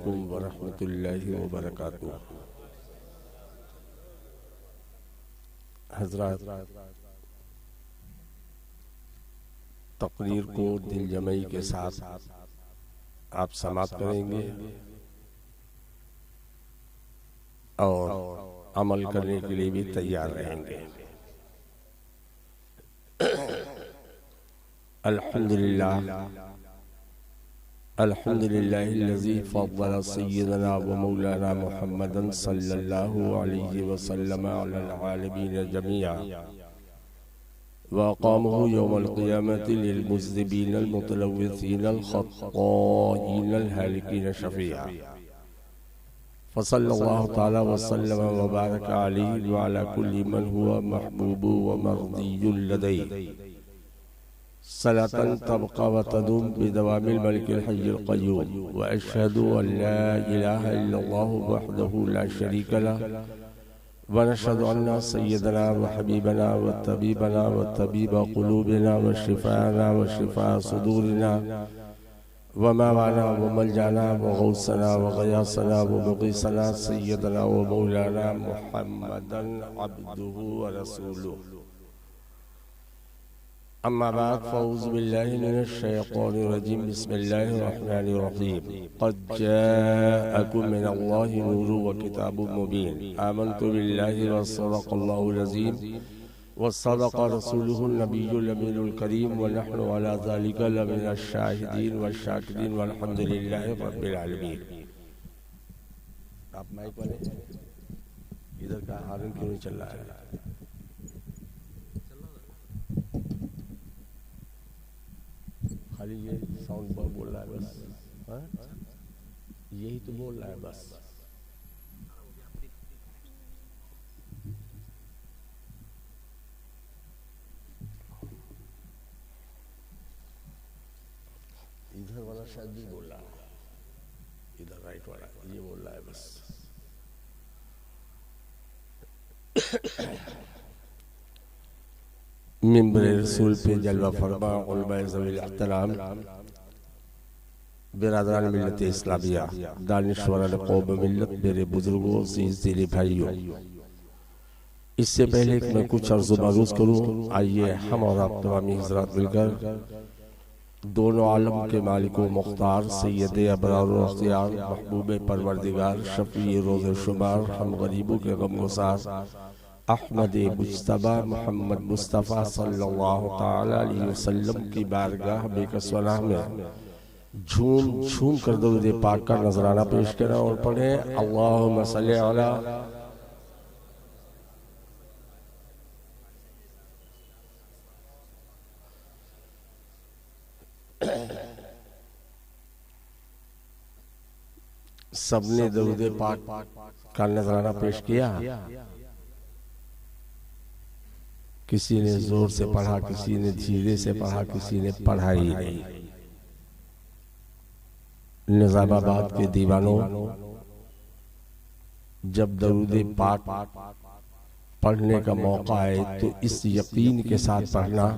अलैकुम वरहमतुल्लाहि वबरकातुह। हज़रात, तकरीर को दिल जमई के साथ आप समाप्त करेंगे और अमल करने के लिए भी तैयार रहेंगे। अल्हम्दुलिल्लाह अल्हम्दुलिल्लाहिल्लज़ी फ़द्दल सय्यदना व मौलाना मुहम्मदन सल्लल्लाहु अलैहि वसल्लम अलल आलमीन जमीआ व अक़ामहु यौमल क़ियामति लिल मुज़्निबीनल मुतलव्विसीनल ख़त्ताईनल हालिकीन शफ़ीआ फ़सल्लल्लाहु तआला व सल्लम व बारक अलैहि व अला कुल्लि मन हुवा महबूबु व मर्दियुल लदैहि सलातन तबक़ा व तदूम बिदवामिल मलिकिल हय्यिल क़य्यूम व अशहदु अन ला इलाहा इल्लल्लाहु वहदहु ला शरीका लहु व नशहदु अन्ना सय्यदना व हबीबना व तबीबा क़ुलूबिना व शिफ़ाअना व शिफ़ाअ सुदूरिना व मवाना व मलजाना व गौसना व गयासना व मुग़ीसना सय्यदना व मौलाना मुहम्मदन अब्दुहु व रसूलुहु। अम्मा बाद फ़अऊज़ु बिल्लाहि मिनश शैतानिर रजीम बिस्मिल्लाहिर रहमानिर रहीम क़द जाअकुम मिनल्लाहि नूरुन व किताबुम मुबीन आमनतु बिल्लाहि व सदक़ल्लाहुल अज़ीम व सदक़ रसूलुहुन नबियुल अमीनुल करीम व नहनु अला ज़ालिका लमिनश शाहिदीन व शाकिरीन वल्हम्दुलिल्लाहि रब्बिल आलमीन। आप माइक वाले इधर का हारन क्यों नहीं चल रहा है? खाली ये साउंड पर बोल रहा है बस। हाँ? यही तो बोल रहा है बस। इधर वाला शायद भी बोल रहा है, इधर राइट वाला ये बोल रहा है बस। मिंबर रसूल पे जलवा फरमा उलमाए ज़वील एहतराम बिरादरान मिल्लत इस्लामिया दानिश्वरान कौम मिल्लत मेरे बुजुर्गों अज़ीज़ भाइयों, इससे पहले कि मैं कुछ अर्ज़ मारूज़ करूँ, आइए हम और आप तमामी हज़रात मिलकर दोनों आलम के मालिक व मुख्तार सैयद अबरार व अख्तियार महबूब परवरदिगार शफ़ी रोज़ शुमार हम गरीबों के गमगुसार अहमद मुज्तबा मोहम्मद मुस्तफ़ा सल्लल्लाहु ताला अलैहि वसल्लम की बारगाह बेकसवनाह में झूम झूम कर दरूद पाक का नजराना पेश करें और पढ़े अल्लाहुम्मा सल्ली अला। सबने दरूद पाक का नजराना पेश किया। किसी ने जोर से पढ़ा, किसी ने धीरे से पढ़ा, किसी ने पढ़ा ही नहीं। निजामाबाद के दीवानों, जब दरूद पाक पढ़ने का मौका आए तो इस यकीन के साथ पढ़ना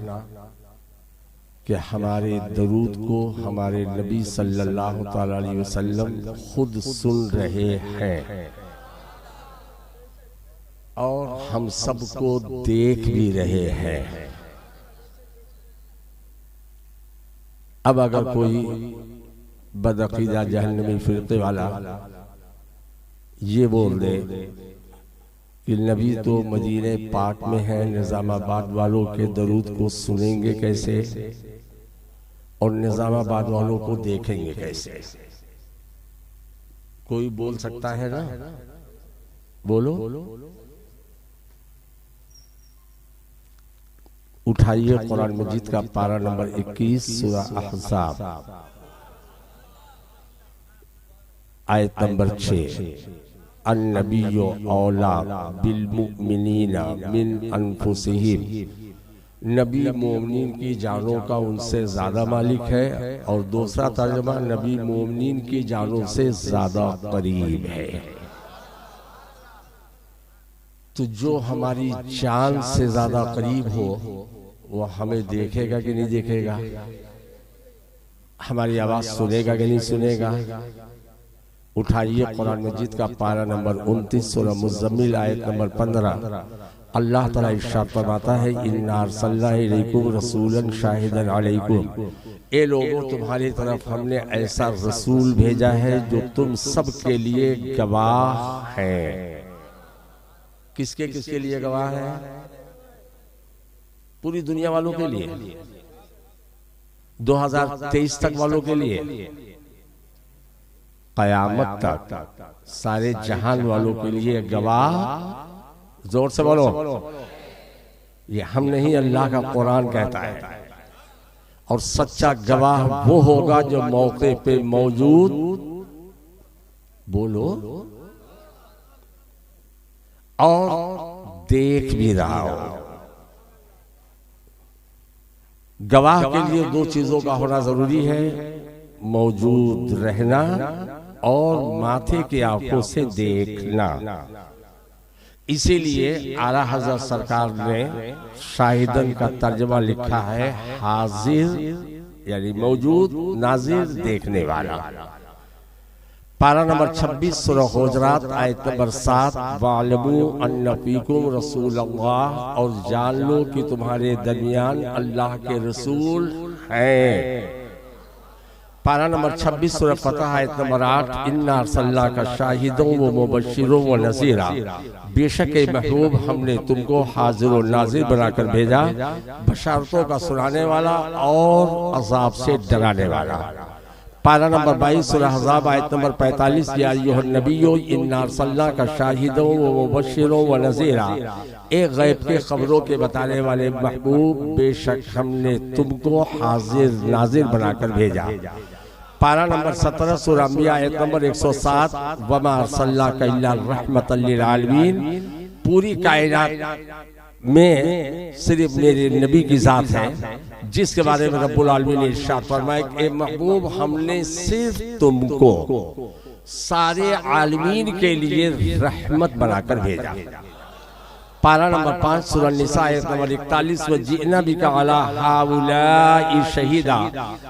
कि हमारे दरूद को हमारे नबी सल्लल्लाहु ताला अलैहि वसल्लम खुद सुन रहे हैं और हम सबको देख भी रहे हैं। अब अगर कोई बदअकीदा जहन्नमी फिरके वाला ये बोल दे कि नबी तो मदीने पाक में है, निजामाबाद वालों के दरूद को सुनेंगे कैसे और निजामाबाद वालों को देखेंगे कैसे? कोई बोल सकता है ना? बोलो। उठाइए कुरान मजीद का पारा नंबर 21 सूरा अहज़ाब आयत नंबर 6। अन्नबिय्यु औला बिल मुमिनीना मिन अनफुसिहिम, नबी मोमिनीन की जानों का उनसे ज्यादा मालिक है। और दूसरा तर्जुमा, नबी मोमिनीन की जानों से ज्यादा करीब है। तो जो हमारी जान से ज्यादा करीब हो वो हमें देखेगा कि नहीं देखेगा? हमारी आवाज सुनेगा कि नहीं सुनेगा? उठाइए कुरान मजीद का पारा नंबर 29 सूरह मुज़म्मिल आयत नंबर 15। अल्लाह ताला इरशाद फरमाता है, इन्ना अरसलना इलैकुम रसूलन शाहिदन अलैकुम, ए लोगों तुम्हारी तरफ हमने ऐसा रसूल भेजा है जो तुम सब के लिए गवाह है। किसके किसके लिए गवाह है? पूरी दुनिया वालों के लिए, 2023 तक वालों के लिए, कयामत तक सारे जहान वालों के लिए गवाह। जोर से बोलो, ये हम नहीं, अल्लाह का कुरान कहता है। और सच्चा गवाह वो होगा जो मौके पे मौजूद, बोलो, और देख भी रहा हो। गवाह के लिए दो चीजों का होना जरूरी है, मौजूद रहना और माथे की आंखों से देखना। इसीलिए आला हज़रत सरकार ने शाहिदन का तर्जमा लिखा है हाजिर, यानी मौजूद, नाजिर, देखने वाला। पारा नंबर 26 सूरह हुजरात आयत नंबर 7, वालमू अन्ना फीकुम रसूलल्लाह, और जान लो कि तुम्हारे दरमियान अल्लाह के रसूल हैं। पारा नंबर 26 सूरह फतह आयत नंबर 8, इन्ना अरसलना का शाहिदों व मुबश्शिरों व नज़ीरा, बेशक ए महबूब हमने तुमको हाजिर और नाज़िर बनाकर भेजा, बशारतों का सुनाने वाला और अज़ाब से डराने वाला। पारा नंबर 22 सूरह अहज़ाब आयत नंबर 45, या अय्युहन नबिय्यु इन्ना अरसलना का शाहिदों व मुबश्शिरों व नज़ीरा, एक गैब के खबरों के बताने वाले महबूब, बेशक हमने तुमको हाजिर नाजिर बनाकर भेजा। पारा नंबर 17 सूरह अंबिया आयत नंबर 107, वमा अरसलनाका इल्ला रहमतल लिल आलमीन, पूरी कायनात में सिर्फ मेरे नबी की जात है जिसके बारे में रब्बुल आलमीन ने इरशाद फरमाया, ए महबूब हमने सिर्फ तुमको सारे आलमीन के लिए रहमत बनाकर भेजा। पारा नंबर 5 सूरह निसा आयत नंबर 41, व जिना बिका अला हाउलाई शहीदा,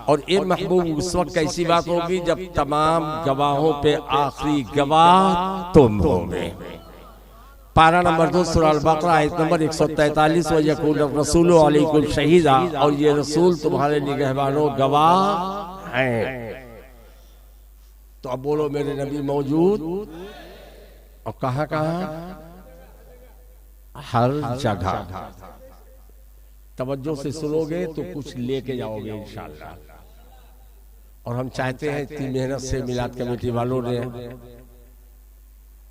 और ए महबूब उस वक्त कैसी बात होगी जब तमाम गवाहों पे आखिरी गवाह तुम होगे। पारा नंबर 2 सूरह अल-बकरा आयत नंबर 143, व यकूल रसूलु अलैकुम शहीदा, और ये रसूल तुम्हारे निगहबानों गवाह हैं। तो अब बोलो, मेरे नबी मौजूद और कहां कहां? हर जगह। तवज्जो से सुनोगे तो कुछ लेके जाओगे इंशाअल्लाह। और हम चाहते हैं इतनी मेहनत से मिलाद कमेटी वालों ने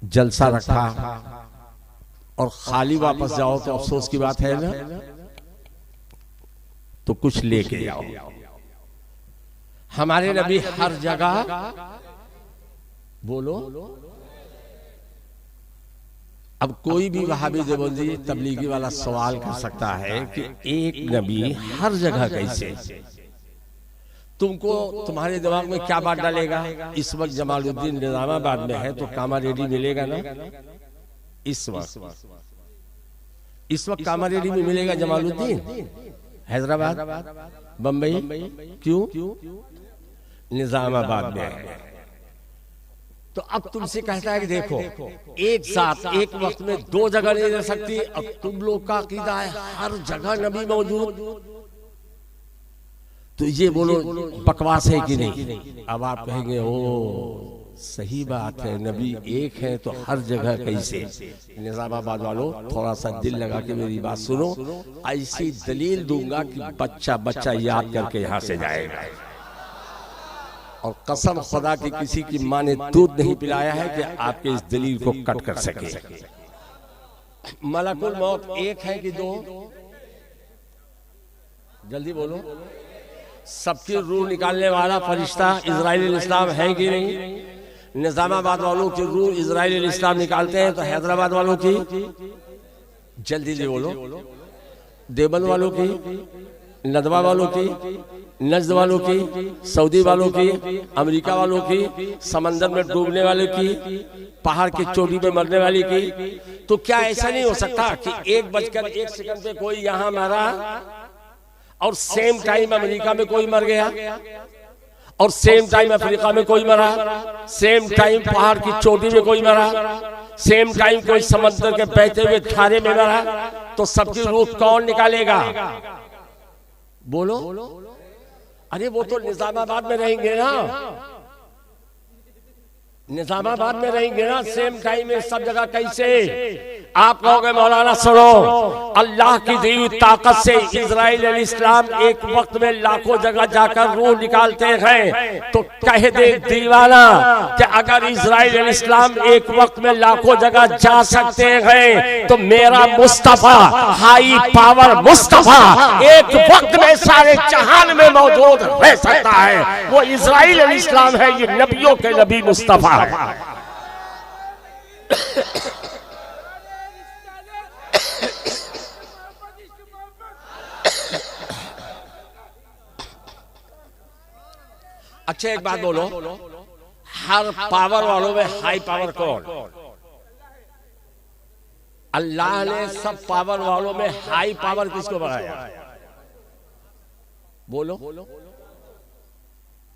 जलसा रखा और खाली वापस जाओ तो अफसोस की बात है ना। तो कुछ लेके जाओ। हमारे नबी हर जगह, बोलो। अब कोई भी वहाबी देवबंदी तबलीगी वाला सवाल कर सकता है कि एक नबी हर जगह कैसे? तुमको तुम्हारे दिमाग में क्या बात डालेगा? इस वक्त जमालुद्दीन निजामाबाद में है तो कामा रेडी मिलेगा ना? इस वक्त कामा रेडी में मिलेगा जमालुद्दीन? हैदराबाद, बंबई, क्यों? निजामाबाद में है। तो अब तुमसे कहता है कि देखो, एक साथ एक वक्त में दो जगह नहीं रह सकती। अब तुम लोग का अकीदा है हर जगह नबी मौजूद, तो ये बोलो बकवास है कि नहीं? अब आप कहेंगे ओ सही बात है, नबी एक है तो हर जगह कैसे? निजामाबाद वालों थोड़ा सा दिल लगा के मेरी बात सुनो। ऐसी दलील दूंगा कि बच्चा बच्चा याद करके यहां से जाएगा। और कसम खुदा की किसी की माँ ने दूध नहीं पिलाया है कि आपके इस दलील को कट कर सके। मलकुल मौत एक है कि दो? जल्दी बोलो। सबकी रूह निकालने वाला फरिश्ता इजराइल इस्लाम है कि नहीं? निजामाबाद वालों की रूह इजराइल इस्लाम निकालते हैं तो हैदराबाद वालों की, जल्दी जी बोलो, देवबंद वालों की, नदवा वालों की, नजद वालों की, सऊदी वालों की, अमेरिका वालों की, समंदर में डूबने वालों की, पहाड़ की चोटी पे मरने वाली की। तो क्या ऐसा नहीं हो सकता कि 1:01 पे कोई यहां मरा और सेम टाइम अमेरिका में कोई मर गया और सेम टाइम अफ्रीका में कोई मरा, सेम टाइम पहाड़ की चोटी में कोई मरा, सेम टाइम कोई समंदर के बहते हुए खारे में मरा, तो सबकी रूह कौन निकालेगा? बोलो। अरे वो तो निजामाबाद में रहेंगे ना, निजामाबाद में रहेंगे ना, सेम टाइम में सब जगह। कैसे? आप कहोगे मौलाना सुनो, अल्लाह की दी हुई ताकत से इजराइल अलैहिस्सलाम एक वक्त में लाखों जगह जाकर रूह निकालते हैं, तो कह दे दीवाना कि अगर इजराइल अलैहिस्सलाम एक वक्त में लाखों जगह जा सकते हैं, तो मेरा मुस्तफा, हाई पावर मुस्तफा, एक वक्त में सारे जहान में मौजूद रह सकता है। वो इजराइल अलैहिस्सलाम है, ये नबियों के नबी मुस्तफा है। अच्छा एक बात बोलो, हर पावर वालों में हाई पावर कौन? अल्लाह ने सब पावर वालों में हाई पावर किसको बनाया? बोलो।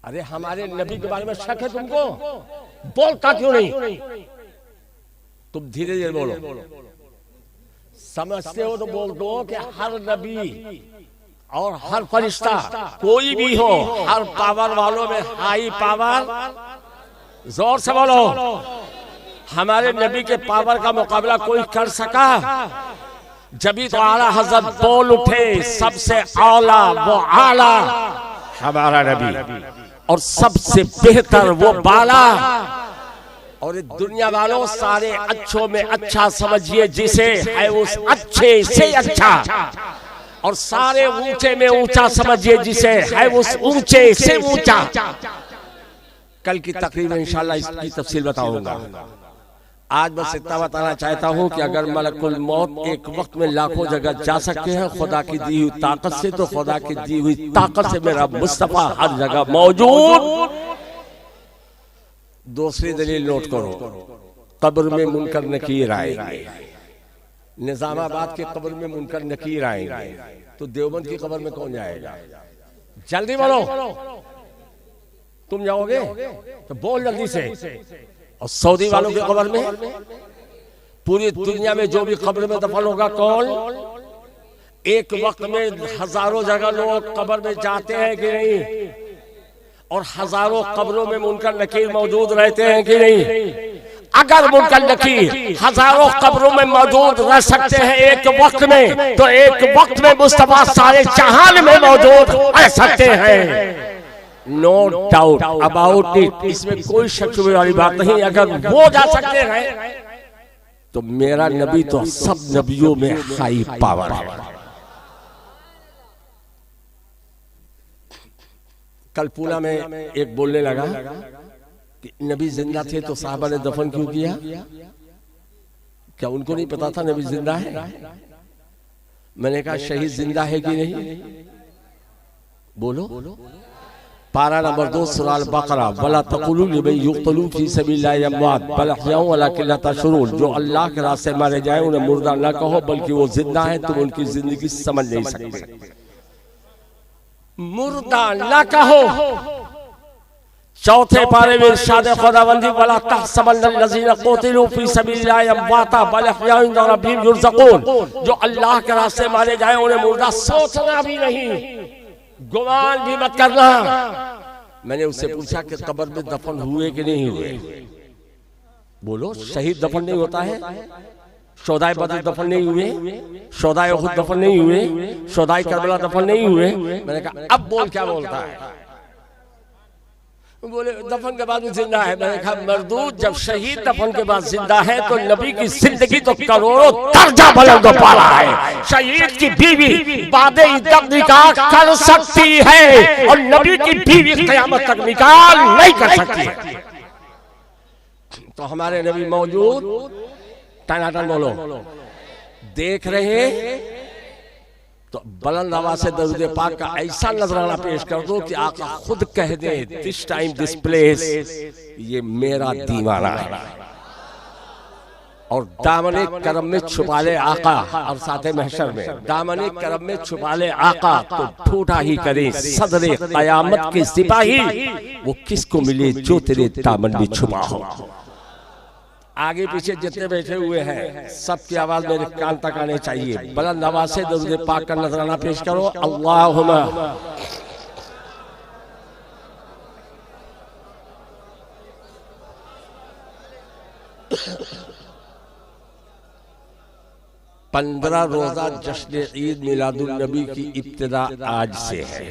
अरे हमारे नबी के बारे में शक है तुमको? बोलता क्यों नहीं? तुम धीरे धीरे बोलो। समझते हो तो बोल दो कि हर नबी और हर फरिश्ता कोई भी हो, हर पावर वालों में हाई पावर। जोर से बोलो। हमारे नबी के पावर का मुकाबला कोई कर सका? जभी तो आला हजरत बोल उठे, सबसे आला वो आला हमारा नबी, और सबसे बेहतर वो बाला। और दुनिया वालों, सारे अच्छों में अच्छा समझिए जिसे है उस अच्छे से अच्छा, और सारे ऊंचे में ऊंचा समझिए जिसे है उस ऊंचे से ऊंचा। कल की तकरीर में इंशाल्लाह इसकी तफसील बताऊंगा। आज बस इतना बताना चाहता हूं कि अगर मलकुल मौत एक वक्त में लाखों जगह जा सकते हैं खुदा की दी हुई ताकत से, तो खुदा की दी हुई ताकत से मेरा मुस्तफा हर जगह मौजूद। दूसरी दलील नोट करो, कब्र में मुनकर नकीर आएंगे। निजामाबाद के कब्र में मुनकर नकीर आएंगे, तो देवबंद की कब्र में कौन जाएगा? जल्दी बोलो। तुम जाओगे तो बोल जल्दी से। और सऊदी वालों की कब्र में, पूरी दुनिया में जो भी कब्र में दफन होगा कौन? एक वक्त में हजारों जगह लोग कब्र में जाते हैं कि नहीं? और हजारों कब्रों में मुनकर नकीर मौजूद रहते हैं कि नहीं? अगर मुनकर नकीर हजारों कब्रों में मौजूद रह सकते हैं एक वक्त में, तो एक वक्त में मुस्तफा सारे जहान में मौजूद रह सकते हैं। नो डाउट अबाउट इट, इसमें कोई शक वाली बात नहीं। अगर वो जा सकते हैं, तो मेरा नबी तो सब नबियों में हाई पावर है। कल पूना में एक बोलने लगा कि नबी जिंदा थे तो साहबा ने दफन क्यों किया? क्या उनको नहीं पता था नबी जिंदा है? मैंने कहा शहीद जिंदा है कि नहीं? बोलो। पारा नंबर 2 सूरह अल-बकरा, वला तक़ुलू लिमन युक़तलू फी सबीलिल्लाहि अमवात बल अहयाउ वलाकिन ला तशऊरून। जो अल्लाह के रास्ते में मारे जाए उन्हें मुर्दा न कहो, बल्कि वो जिंदा है, तुम उनकी जिंदगी समझ नहीं सकते। मुर्दा न कहो। चौथे पारे में इरशाद खुदावंदी, वला तहसबन्नल लज़ीना क़ुतिलू फी सबीलिल्लाहि अमवाता बल अहयाउ इंदा रब्बिहिम युरज़क़ून। जो अल्लाह के रास्ते मारे जाए उन्हें मुर्दा सोचना भी नहीं, गुमान भी मत करना। मैंने उससे पूछा कि कब्र में दफन हुए कि नहीं हुए? बोलो। शहीद दफन नहीं होता है? शोदाए बदर दफन नहीं हुए? शोदाए उहुद दफन नहीं हुए? शोदाए करबला दफन नहीं हुए? मैंने कहा अब बोल क्या बोलता है? बोले दफन के बाद भी जिंदा है। मैंने कहा मरदूद, जब शहीद दफन के बाद जिंदा है तो नबी की जिंदगी तो करोड़ों दर्जा बुलंद पाला है। शहीद की बीवी बादे इद्दत निकाह कर सकती है, और नबी की बीवी क़यामत तक निकाह नहीं कर सकती है। तो हमारे नबी मौजूद, टनाटन बोलो, देख रहे। तो बुलंद आवाज से दरूद पाक का ऐसा नजराना पेश कर दो कि आका खुद कह दे, दिस टाइम दिस प्लेस, ये मेरा दीवाना है। और दामने करम में छुपा ले आका, और साथ महशर में दामने करम में छुपा ले आका, तो ठूठा ही करे सदरे कयामत के सिपाही, वो किसको मिले जो तेरे दामन में छुपा हो। आगे पीछे जितने बैठे हुए हैं सबकी आवाज मेरे कान तक आने चाहिए। बुलंद आवाज से दरूद पाक का नजराना पेश करो। अल्लाहुम्मा पंद्रह रोजा जश्न ईद मिलादुल नबी की इब्तिदा आज से है।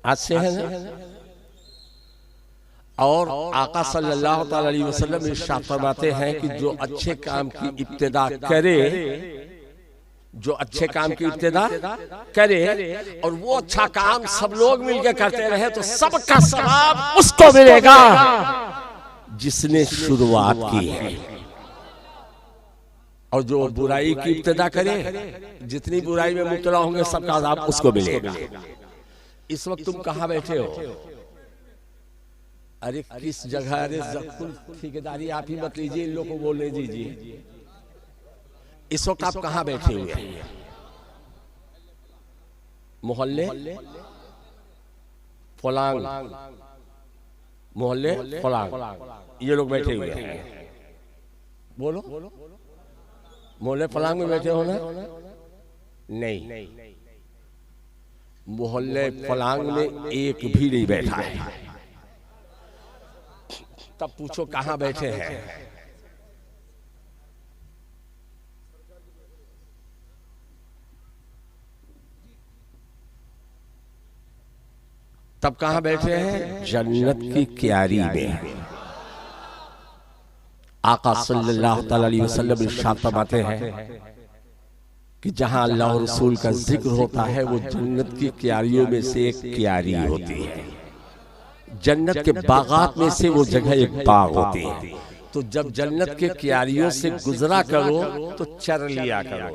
आज से है ना। और आका सल्लल्लाहु अलैहि वसल्लम इरशाद फरमाते हैं कि जो अच्छे काम की इब्तिदा करे, जो अच्छे काम की इब्तिदा करे और वो अच्छा काम सब लोग मिलकर करते रहे, तो सबका सवाब उसको मिलेगा जिसने शुरुआत की है। और जो बुराई की इब्तिदा करे, जितनी बुराई में मुब्तला होंगे सबका अज़ाब उसको मिलेगा। इस वक्त तुम कहाँ बैठे हो? अरे किस जगह? अरे ठेकेदारी आप ही मत लीजिए, इन लोगों को बोलने दीजिए। इस वक्त आप कहाँ बैठे हुए हैं? मोहल्ले फलांग, मोहल्ले फलांग, ये लोग बैठे हुए हैं। बोलो, मोहल्ले फलांग में बैठे हो ना? नहीं, मोहल्ले फलांग में एक भी नहीं बैठा है। तब पूछो कहां बैठे हैं? तब कहां बैठे हैं? जन्नत की क्यारी में। आका सल्लल्लाहु अलैहि वसल्लम इरशाद फरमाते हैं कि जहां अल्लाह और रसूल का जिक्र होता है वो जन्नत की क्यारियों में से एक क्यारी होती है। जन्नत के बागात में से वो जगह एक बाग होती है। तो जब जन्नत के क्यारियों से गुजरा करो तो चर लिया करो,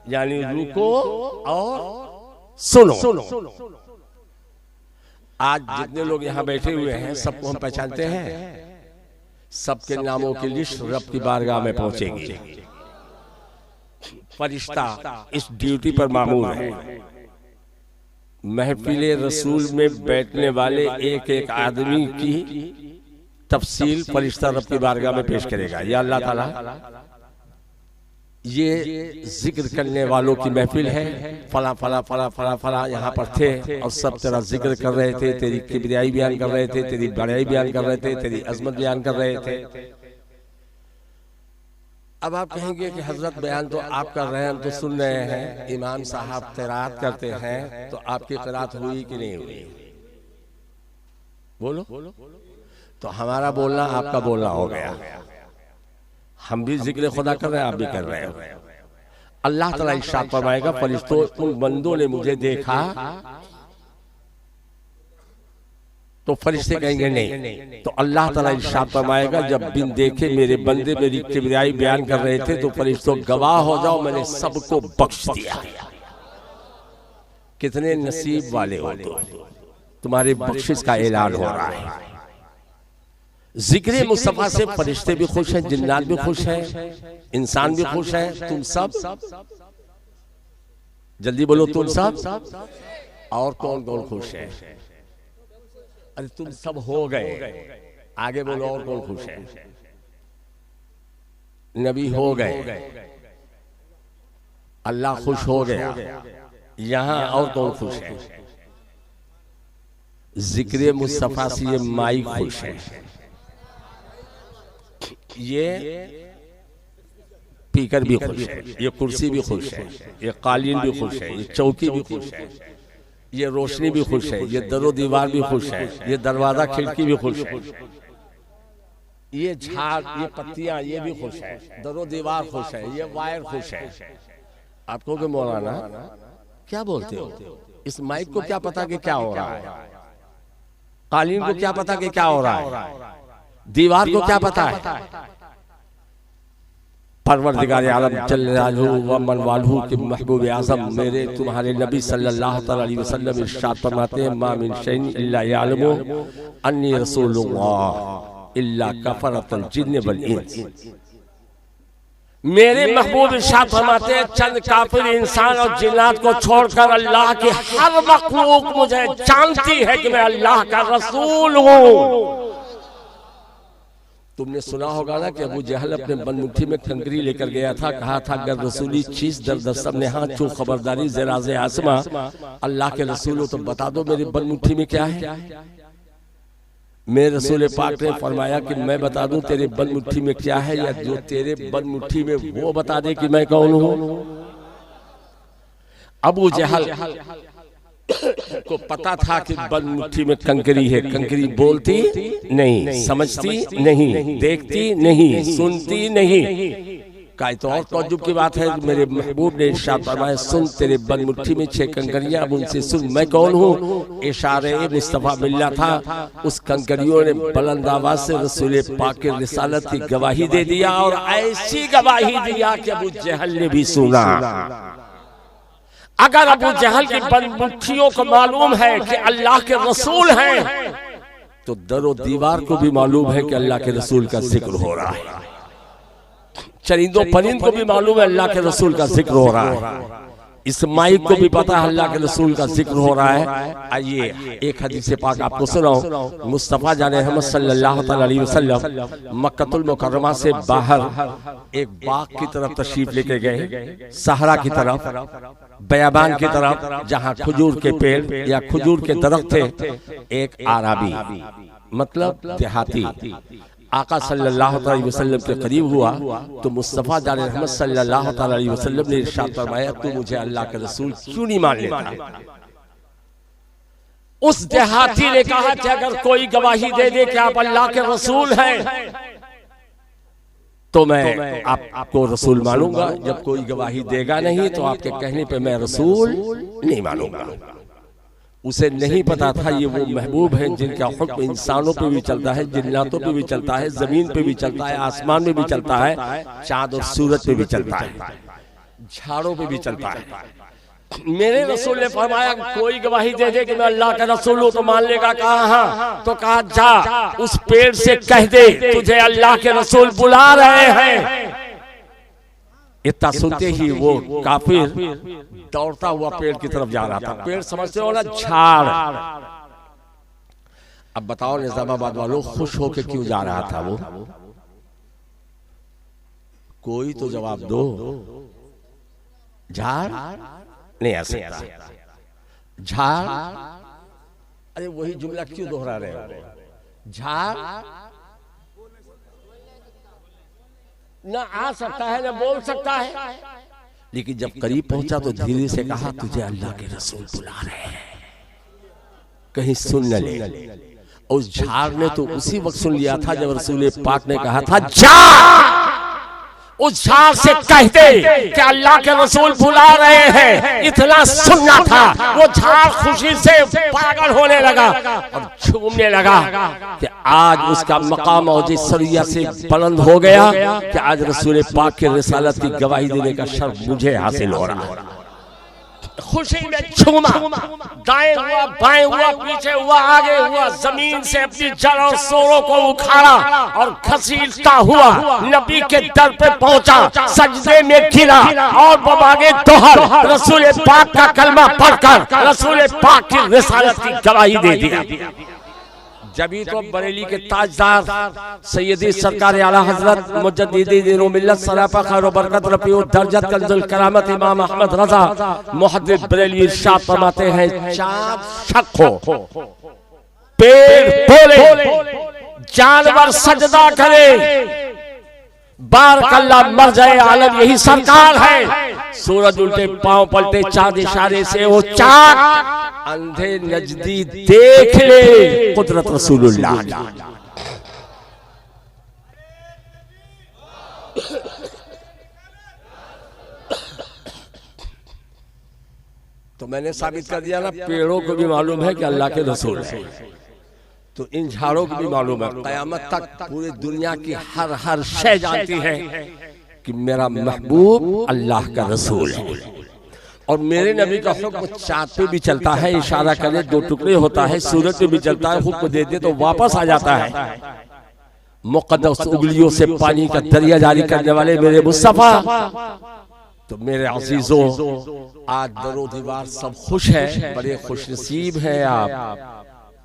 यानी रुको और सुनो। आज जितने लोग यहाँ बैठे हुए हैं सबको हम पहचानते हैं। सबके नामों की लिस्ट रब की बारगाह में पहुंचेगी। फरिश्ता इस ड्यूटी पर मामूर है। महफिल रसूल में बैठने वाले एक एक आदमी की तफसील फरिश्ता रब की बारगाह में पेश करेगा। या अल्लाह ताला, ये जिक्र करने वालों की महफिल है, फला फला फला फला फला यहाँ पर थे और सब तेरा जिक्र कर रहे थे, तेरी किबरियाई बयान कर रहे थे, तेरी बड़ाई बयान कर रहे थे, तेरी अजमत बयान कर रहे थे। अब आप कहेंगे कि हजरत बयान तो आप कर रहे हैं, हम तो सुन रहे हैं। इमाम साहब क़िराअत करते हैं, तो आपकी क़िराअत हुई कि नहीं हुई? बोलो। तो हमारा बोलना आपका बोलना हो गया। हम भी जिक्र खुदा कर रहे हैं, आप भी कर रहे हो। अल्लाह ताला इरशाद फरमाएगा, फरिश्तों उन बंदों ने मुझे देखा, तो फरिश्ते कहेंगे नहीं। तो अल्लाह ताला इरशाद फरमाएगा, जब बिन देखे मेरे बंदे मेरी किबरियाई बयान कर रहे थे, तो फरिश्तों गवाह हो जाओ, मैंने सबको बख्श दिया। कितने नसीब वाले हो तुम्हारे बख्शिश का ऐलान हो रहा है। जिक्र मुस्तफा से फरिश्ते भी खुश हैं, जिन्नात भी खुश हैं, इंसान भी खुश हैं। तुम सब जल्दी बोलो, तुम सब। और कौन कौन खुश है? अरे तुम सब हो गए, आगे बोलो और कौन खुश है? नबी हो गए, अल्लाह खुश हो गया। यहां और कौन खुश है? जिक्र मुस्तफा से ये माई खुश है, ये स्पीकर भी खुश है, ये कुर्सी भी खुश है, ये कालीन भी खुश है, ये चौकी भी खुश है, ये रोशनी भी खुश है, ये दरो दीवार भी खुश है, ये दरवाजा खिड़की भी खुश है, ये झाड़, ये पत्तियां, ये भी खुश है, दरो दीवार खुश है, ये वायर खुश है। आपको कि मौलाना क्या बोलते हो? इस माइक को क्या पता कि क्या हो रहा है? कालीन को क्या पता कि क्या हो रहा है? दीवार को क्या पता है? परवरदिगार आलम जल्लल्लाहु व मन वालहू के महबूब आज़म मेरे तुम्हारे नबी सल्लल्लाहु अलैहि वसल्लम इरशाद फरमाते हैं, मा मिन शैइन इल्ला यअलमु अन्नी रसूलुल्लाह। इल्ला कफरतल जिन्न वल इंस। मेरे महबूब इरशाद फरमाते हैं चंद काफिर इंसान और जिन्नात को छोड़कर अल्लाह की हर मखलूक मुझे जानती है कि मैं अल्लाह का रसूल हूं। तुमने सुना होगा ना कि अबू जहल अपने बनमुट्ठी में कंकरी लेकर गया था, कहा था अगर रसूली चीज दर दस्तम ने हाथ छू खबरदारी ज़राज़े आसमा अल्लाह के रसूल हो तो बता दो मेरी बनमुट्ठी में क्या है। मेरे रसूल पाक ने फरमाया कि मैं बता दूं तेरे बनमुट्ठी में क्या है, या जो तेरे बनमुट्ठी में वो बता दे कि मैं कौन हूं। अबू जहल को पता था कि बनमुट्ठी में कंकरी है। कंकरी बोलती नहीं, समझती नहीं, देखती नहीं, सुनती नहीं। का तो और तौज्जुब की बात है, मेरे महबूब ने इरशाद फरमाया सुन तेरे बनमुट्ठी में 6 कंकरियां, अब उनसे सुन मैं कौन हूँ। इशारे मुस्तफा बिल्ला था। उस कंकरियों ने बुलंद आवाज से रसूल पाक की रिसालत की गवाही दे दिया, और ऐसी गवाही दिया कि अबू जहल ने भी सुना। अगर अबू जहल की बनमुट्ठियों को मालूम है कि अल्लाह के रसूल हैं, तो दरो दीवार को भी मालूम है कि अल्लाह के रसूल का जिक्र हो रहा है। चरिंदों परिंद को भी मालूम है अल्लाह के रसूल का जिक्र हो रहा है। इस माइक को भी पता है अल्लाह के रसूल का जिक्र हो रहा है। आइए एक हदीस पाक आपको सुनाऊं। मुस्तफा जान रहमत सल्लल्लाहु अलैहि वसल्लम मक्कतुल मुकर्रमा से बाहर एक बाग की तरफ तशरीफ लेके गए, सहरा की तरफ, बयाबान की तरफ, जहां खजूर के पेड़ या खजूर के दरख्त थे। एक आराबी मतलब देहाती आका सल्लल्लाहु अलैहि वसल्लम के करीब हुआ तो मुस्तफा जान रहमत सल्लल्लाहु अलैहि वसल्लम ने इरशाद फरमाया तू मुझे अल्लाह के रसूल क्यों नहीं मान लेता। उस देहाती ने कहा कि अगर कोई गवाही दे दे कि आप अल्लाह के रसूल हैं तो मैं आपको रसूल मानूंगा, जब कोई गवाही देगा नहीं तो आपके कहने पे मैं रसूल नहीं मानूंगा। उसे नहीं पता था ये वो महबूब है जिनका हुक्म इंसानों पे भी चलता है, जिन्नातों पे भी चलता है, जमीन पे भी चलता है, आसमान में भी चलता है, चांद और सूरज पे भी चलता है, झाड़ों पे भी चलता है। मेरे रसूल ने फरमाया कोई गवाही दे दे कि मैं अल्लाह का रसूल हूं तो मान लेगा। कहा हाँ, तो कहा जा उस पेड़ से कह दे तुझे अल्लाह के रसूल बुला रहे हैं। इतना सुनते ही वो काफिर दौड़ता हुआ पेड़ की तरफ जा रहा था। पेड़ समझते हो ना झाड़। अब बताओ निजामाबाद वालों खुश होकर क्यों जा रहा था वो? कोई तो जवाब दो। झाड़ नहीं आ सकता। झाड़, अरे वही जुमला क्यों दोहरा रहे हो? झाड़ ना आ सकता है ना बोल सकता है, लेकिन जब करीब पहुंचा तो धीरे से कहा तुझे अल्लाह के रसूल बुला रहे हैं, कहीं सुन न ले। उस झाड़ ने तो उसी वक्त सुन लिया था जब रसूल पाक ने कहा था जा उस झाड़ से कह दे कि अल्लाह के रसूल बुला रहे हैं। इतना सुनना था, वो झाड़ खुशी से पागल होने लगा और झूमने लगा कि आज उसका मकाम और सरिया से बुलंद हो गया कि आज रसूल पाक के रिसालत की गवाही देने का शर्फ मुझे हासिल हो रहा है। खुशी में झूमा, दाएं हुआ, बाएं हुआ, पीछे हुआ, आगे हुआ, जमीन से अपनी जड़ और सोरों को उखाड़ा और घसीटता हुआ नबी के दर पे पहुंचा, सजदे में गिरा और बमागे दोहर रसूल पाक का कलमा पढ़कर रसूल पाक की रिसालत की गवाही दे दिया। जभी तो बरेली के ताजदार सैयदी सरकार आला हजरत मुजद्दिदी दीन व मिल्लत सराफा खैर व बरकत रफीउ दर्जत कंजुल करामत इमाम अहमद रजा मुहद्दिस बरेली इरशाद फरमाते हैं चाँद शक हो, पेड़ बोले, जानवर सजदा करे, बारकल्ला मर जाए आलम यही सरकार है। सूरज उल्टे पांव पलटे, चाँद इशारे से वो चाक अंधे नजदी देख ले कुदरत रसूलुल्लाह। तो मैंने साबित कर दिया ना, पेड़ों को भी मालूम है कि अल्लाह के रसूल है, तो इन झाड़ों को भी मालूम है। कयामत तक पूरी दुनिया की हर शय जानती है कि मेरा महबूब अल्लाह का रसूल है। और मेरे नबी का हुक्म चाँद पे भी चलता है, इशारा करे 2 टुकड़े होता है, सूरज पे भी चलता है, हुक्म दे दे तो वापस आ जाता है। मुक़द्दस उंगलियों से पानी का दरिया जारी करने वाले मेरे मुस्तफा। तो मेरे अजीजों, आज दरो दीवार सब खुश है, बड़े खुशनसीब हैं आप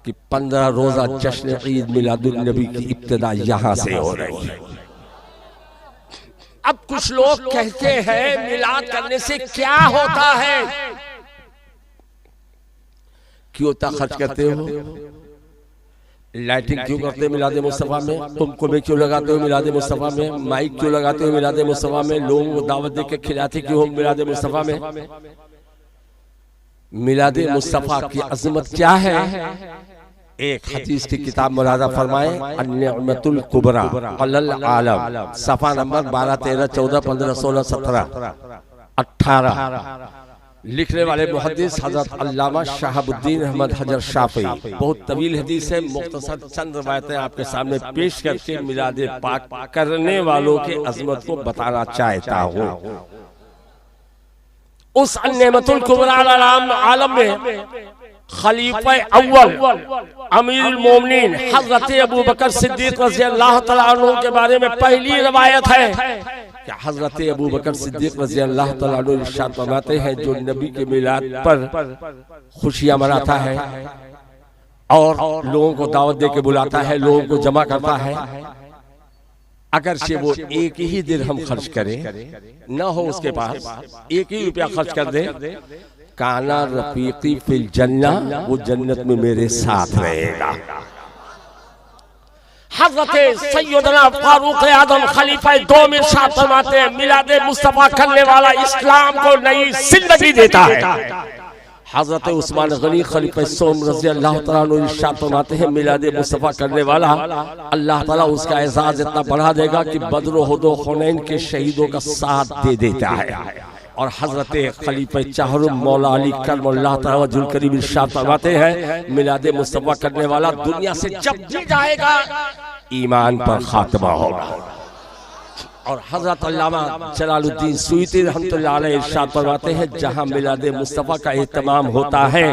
कि 15 रोजा जश्न ईद मिलादुन नबी की इब्तिदा यहां से हो रही है। अब कुछ लोग कहते हैं मिलाद करने से क्या होता है, क्यों इतना खर्च करते हो, लाइटिंग क्यों करते हो मिलादे मुस्तफा में, कुमकुमे क्यों लगाते हो मिलादे मुस्तफा में, माइक क्यों लगाते हो मिलादे मुस्तफा में, लोगों को दावत दे के खिलाते क्यों हो मिलादे मुस्तफा में। मिलादे मुस्तफा की अजमत क्या है, एक हदीस की किताब मुलाजा फरमाए अन्निअमतुल कुबरा अलल आलम, सफा नंबर 12, 13, 14, 15, 16, 17, 18। लिखने वाले मुहद्दिस हजरत अल्लामा शहाबुद्दीन अहमद हजर शाफी। बहुत तवील हदीस है, मुख्तसर चंद रवायतें आपके सामने पेश करके मिलादे पाक करने वालों के अजमत को बताना चाहता हूँ। उस अन्निअमतुल कुबरा अलल आलम में खलीफा अव्वल अमीरुल मोमिनीन हजरत अबू बकर सिद्दीक रज़ी अल्लाह तआला अन्हु के बारे में पहली रवायत है कि हजरत अबू बकर सिद्दीक रज़ी अल्लाह तआला अन्हु इरशाद फरमाते हैं, जो नबी के मिलाद पर खुशियां मनाता है और लोगों को दावत दे के बुलाता है, लोगों को जमा करता है, अगर से वो एक ही दिरहम खर्च करे, न हो उसके पास, एक ही रुपया खर्च कर दे, काना रफीकी फिल जन्ना, वो जन्नत में मेरे साथ रहेगा। हज़रत सैयदना फारूक आज़म खलीफा दो में इरशाद फरमाते हैं, मिलादे मुस्तफा करने वाला इस्लाम को नई जिंदगी देता है। हज़रत उस्मान गनी खलीफा सोम रज़ी अल्लाह तआला अन्हु इरशाद फरमाते हैं, मिलादे मुस्तफा करने वाला अल्लाह ताला उसका एजाज इतना बढ़ा देगा कि बद्र उहद हुनैन के शहीदों का साथ दे देता है। और हजरत खलीफा चाहरुम मौला अली करमल्लाहु तआला वजहुल करीम इरशाद फरमाते हैं, मिलादे मुस्तफा करने वाला दुनिया से जब भी जाएगा ईमान पर खात्मा होगा। और हजरत अल्लामा जलालुद्दीन सुयूती रहमतुल्लाह अलैह इरशाद फरमाते हैं, जहां मिलादे मुस्तफा का एहतमाम होता है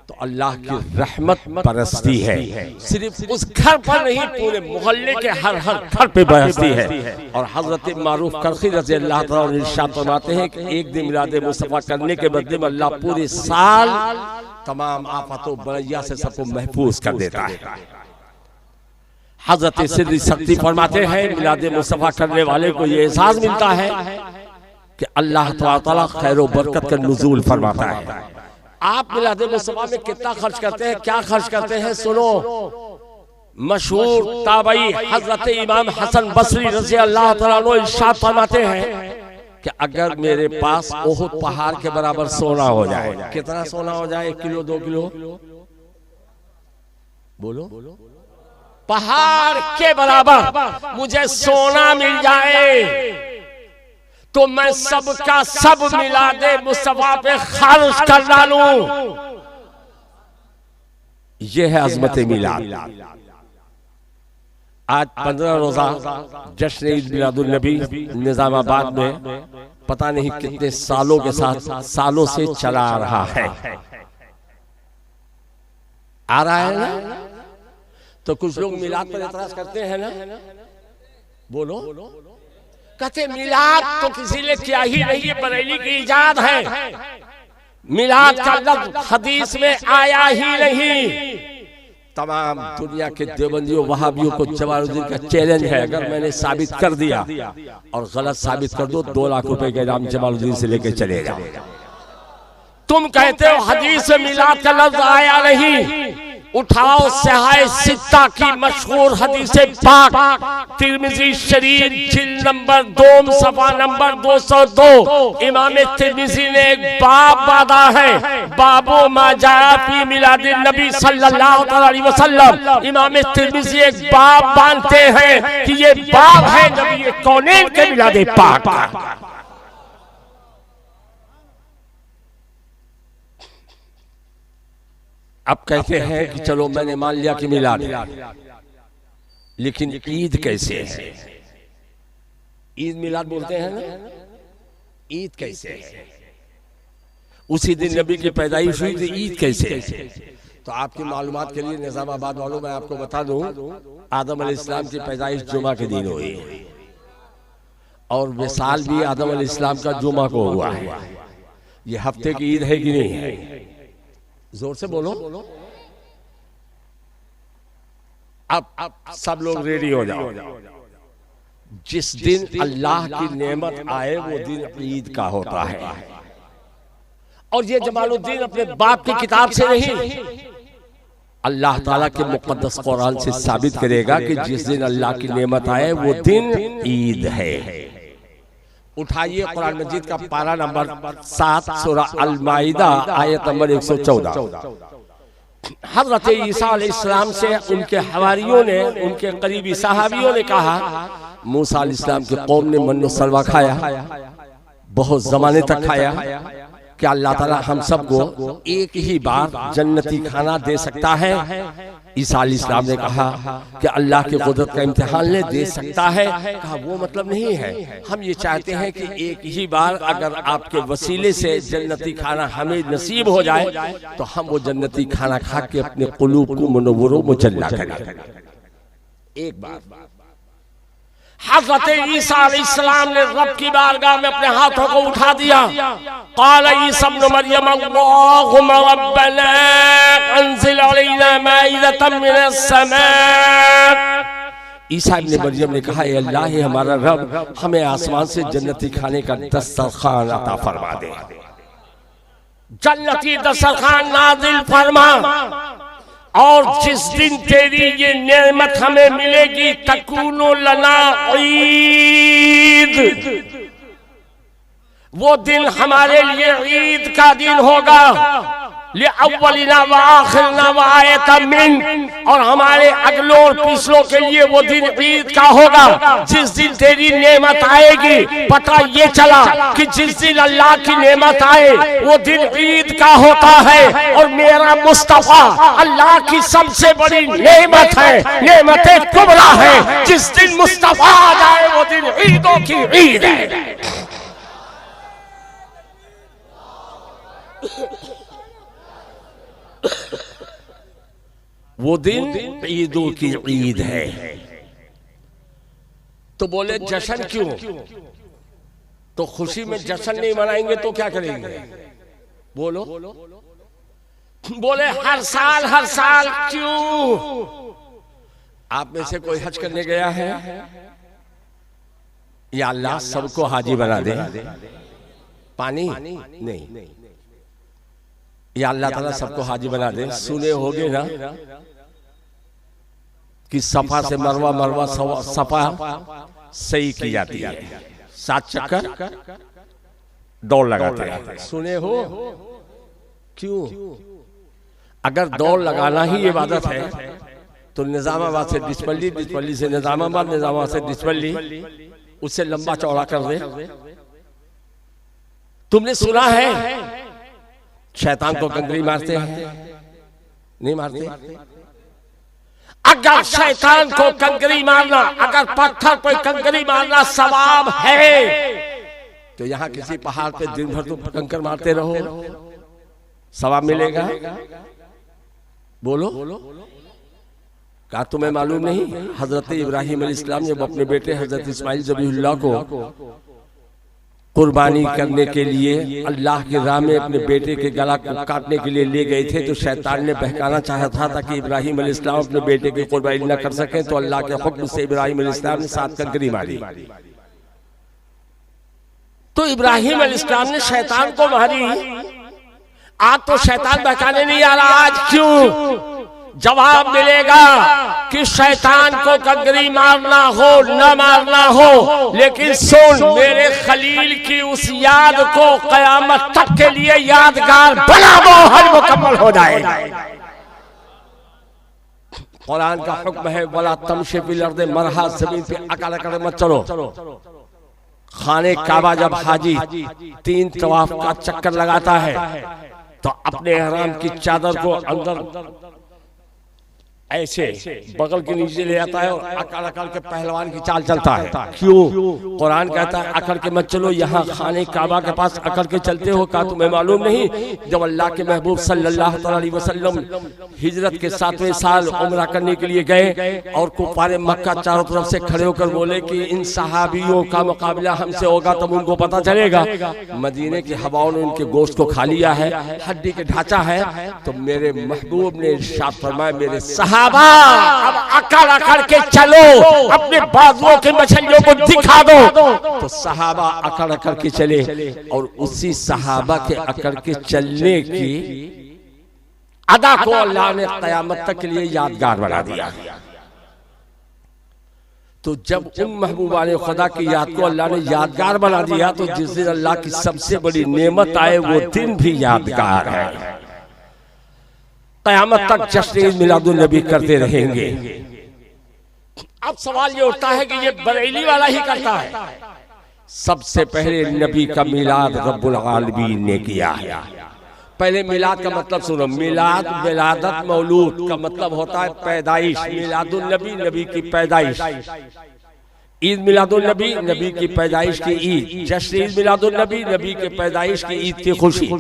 तो अल्लाह की रहमत बरसती है, सिर्फ उस घर पर नहीं पूरे मोहल्ले के हर घर पे बरसती है। और हजरत मारूफ करखी रज़ी अल्लाह तआला अन्हु इरशाद फरमाते हैं कि एक दिन मिलादे मुस्तफा करने के बदले में अल्लाह पूरे साल तमाम आफतों बलैया से सबको महफूज कर देता है। हजरत सिद्दी सख्ती फरमाते हैं, मिलादे मुस्तफा करने वाले को ये एहसास मिलता है कि अल्लाह ताला खैर व बरकत का नुज़ूल फरमाता है। आप मिलादे मुस्तफा में कितना खर्च करते हैं, क्या खर्च करते हैं, सुनो। मशहूर ताबई हजरत इमाम हसन बसरी रज़ी अल्लाह तआला अन्हु इरशाद फरमाते हैं कि अगर मेरे पास ओहुद पहाड़ के बराबर सोना हो जाए, कितना सोना हो जाए, 1 किलो 2 किलो, बोलो, पहाड़ के बराबर मुझे सोना मिल जाए तो मैं सबका सब मिलादे मुस्तफा पे खर्च कर डालूं। यह है अजमत मिलाद। आज 15 रोजा जश्न ईद मिलादुन नबी निजामाबाद में पता नहीं कितने सालों के साथ सालों से चला आ रहा है, आ रहा है ना। तो कुछ लोग मिलाद पर एतराज करते हैं ना, बोलो, कहते मिलाद तो किसी ने किया ही नहीं, ये बरेली की इजाद है, मिलाद का लफ्ज हदीस में आया ही नहीं। तमाम दुनिया के देवबंदियों वहाबियों को जमालुद्दीन का चैलेंज है, अगर मैंने साबित कर दिया और गलत साबित कर दो 2 लाख रुपए के इनाम जमालुद्दीन से लेके चले जाओ। तुम कहते हो हदीस में मिलाद का लफ्ज आया नहीं, उठाओ सहाय सित्ता की मशहूर हदीस पाक तिर्मिजी शरीफ जिल्द नंबर 2 सफा नंबर 202। इमाम तिर्मिजी ने एक बाब बांधा है, बाबो मा जाया फी मिलादिन नबी सल्लल्लाहु अलैहि वसल्लम। इमाम तिर्मिजी एक बाब बांधते हैं कि ये बाब है नबी कौनैन के मिलादे पाक का। अब कहते हैं कि चलो मैंने मान लिया कि मिलाद, लेकिन ईद कैसे है? ईद मिलाद बोलते हैं ना, ईद कैसे है? उसी दिन नबी की पैदाइश हुई थी, ईद कैसे है? तो तो आपकी मालूमात के लिए निजामाबाद वालों मैं आपको बता दूं, आदम अलैहिस्सलाम की पैदाइश जुमा के दिन हुई और विसाल भी आदम अलैहिस्सलाम का जुमा को हुआ है। ये हफ्ते की ईद है कि नहीं है? जोर से बोलो। अब सब लोग रेडी हो जाओ। जिस दिन अल्लाह की नेमत आए वो दिन ईद का होता है। और ये जमालुद्दीन अपने बाप की किताब से नहीं, अल्लाह ताला के मुकद्दस कुरान से साबित करेगा कि जिस दिन अल्लाह की नेमत आए वो दिन ईद है। उठाइए कुरान मजीद का पारा नंबर 7 सूरह अल माइदा आयत नंबर 114। हजरत ईसा अलैहिस्सलाम से उनके हवारियों ने, उनके करीबी सहाबियों ने कहा, मूसा अलैहिस्सलाम की कौम ने मन्नो सलवा खाया, बहुत जमाने तक खाया, क्या अल्लाह ताला हम सबको एक ही बार जन्नती खाना दे सकता है? ईसा अलैहिस्सलाम ने कहा कि अल्लाह की कुदरत का इम्तिहान ले, दे सकता है। कहा वो मतलब नहीं है, हम ये चाहते हैं कि एक ही बार अगर आपके वसीले से जन्नती खाना हमें नसीब हो जाए तो हम वो जन्नती खाना खा के अपने कुलूब को मुनव्वर मुजल्ला करें। एक बार हज़रत ईसा अलैहिस्सलाम ने रब की बारगाह में अपने हाथों को उठा दिया। क़ाल ईसा इब्न मरियम अल्लाहुम्मा रब्बना अंज़िल अलैना माइदतम मिनस समा। ईसा इब्न मरियम ने कहा, ए अल्लाह, हे हमारा रब, हमें आसमान से जन्नती खाने का दस्तरखान अता फरमा दे, जन्नती दस्तरखान नाज़िल फरमा। और जिस दिन तेरी ये नेमत हमें मिलेगी, तकूनो लना ईद, वो दिन हमारे लिए ईद का दिन होगा। ले अव्वलिना व आखिरना व आयतम मिन, और हमारे अगलों और पिछलों के लिए वो दिन ईद का होगा। जिस दिन तेरी नेमत आएगी, पता ये चला कि जिस दिन अल्लाह की नेमत आए वो दिन ईद का होता है। और मेरा मुस्तफा अल्लाह की सबसे बड़ी नेमत है, नेमत कुबरा है। जिस दिन मुस्तफा आ जाए वो दिन ईदों की ईद है। वो दिन ईदों की ईद है। तो बोले जश्न क्यों? तो खुशी में जश्न नहीं मनाएंगे तो क्या करेंगे? बोलो। बोले हर साल क्यों? आप में से कोई हज करने गया है? या अल्लाह सबको हाजी बना दे? पानी नहीं, या अल्लाह ताला सबको हाजी बना दे। सुने होगे ना कि सफा से मरवा, मरवा सफा सही की जाती है, 7 चक्कर दौड़ लगाते हैं। सुने हो? क्यों? अगर दौड़ लगाना ही इबादत है तो निजामाबाद से डिस्पल्ली, डिस्पल्ली से निजामाबाद, निजामाबाद से डिस्पल्ली, उससे लंबा चौड़ा कर दे। तुमने सुना है शैतान को कंकरी मारते हैं? नहीं मारते? अगर शैतान को कंकरी मारना, अगर पत्थर पर कंकरी मारना सवाब है तो यहाँ किसी पहाड़ पे दिन भर तुम कंकर मारते रहो, सवाब मिलेगा? बोलो। क्या तुम्हें मालूम नहीं? हजरत इब्राहिम अलैहिस्सलाम जब अपने बेटे हजरत इस्माइल ज़बीहुल्लाह को कुर्बानी करने के लिए अल्लाह की राह में अपने बेटे के गला को काटने के लिए ले गए थे, तो शैतान ने बहकाना चाहा था ताकि इब्राहिम अलैहिस्सलाम अपने बेटे की कुर्बानी न कर सके। तो अल्लाह के हुक्म से इब्राहिम अलैहिस्सलाम ने 7 कंकरी मारी। तो इब्राहिम अलैहिस्सलाम ने शैतान को मारी। आज तो शैतान बहकाने नहीं आ रहा। आज क्यों? जवाब मिलेगा कि शैतान को कंकरी मारना हो न मारना हो, लेकिन सुन, मेरे खलील की उस याद को कयामत तक के लिए यादगार बना दो, हर मुकम्मल हो जाएगा। कुरान का हुक्म है, वला तमशी फिल अर्द मरहा, जमीन पे अकड़ अकड़ मत चलो। खाने काबा जब हाजी 3 तवाफ का चक्कर लगाता है तो अपने इहराम की चादर को अंदर ऐसे बगल के नीचे ले जाता है और अकड़ अकड़ के पहलवान की चाल चलता है। क्यों? कुरान कहता है अकड़ के मत चलो, यहाँ खाने काबा के पास अकड़ के चलते हो। का तुम्हें मालूम नहीं, जब अल्लाह के महबूब सल्लल्लाहु अलैहि वसल्लम हिजरत के 7वें साल उम्रा करने के लिए गए और कुफारे मक्का चारों तरफ से खड़े होकर बोले कि इन सहाबियों का मुकाबला हमसे होगा तब उनको पता चलेगा। मदीने की हवाओं ने उनके गोश्त को खा लिया है, हड्डी के ढांचा है। तो मेरे महबूब ने इरशाद फरमाया, मेरे सहाबा अब अकड़ अकड़ के चलो, अपने बाजुओं के मछलियों को दिखा दो। तो सहाबा अकड़ अकड़ के चले और उसी सहाबा के अकड़ के चलने की अदा को अल्लाह ने क़यामत तक के लिए यादगार बना दिया। तो जब उन महबूबा ने खुदा की याद को अल्लाह ने यादगार बना दिया, तो जिस दिन अल्लाह की सबसे बड़ी नेमत आए वो दिन भी यादगार है। क़यामत तक जश्न ईद मिलादुन नबी करते रहेंगे। अब सवाल ये उठता है कि ये बरेली वाला ही करता है। सबसे पहले नबी का मिलाद रब्बुल आलमीन ने किया है। पहले मिलाद का मतलब सुनो, मिलाद विलादत मौलूद का मतलब होता है पैदाइश। मिलादुन नबी, नबी की पैदाइश। ईद मिलादुन नबी, नबी की पैदाइश की ईद। जश्न ईद मिलादुन नबी, नबी के पैदाइश की ईद की खुशी।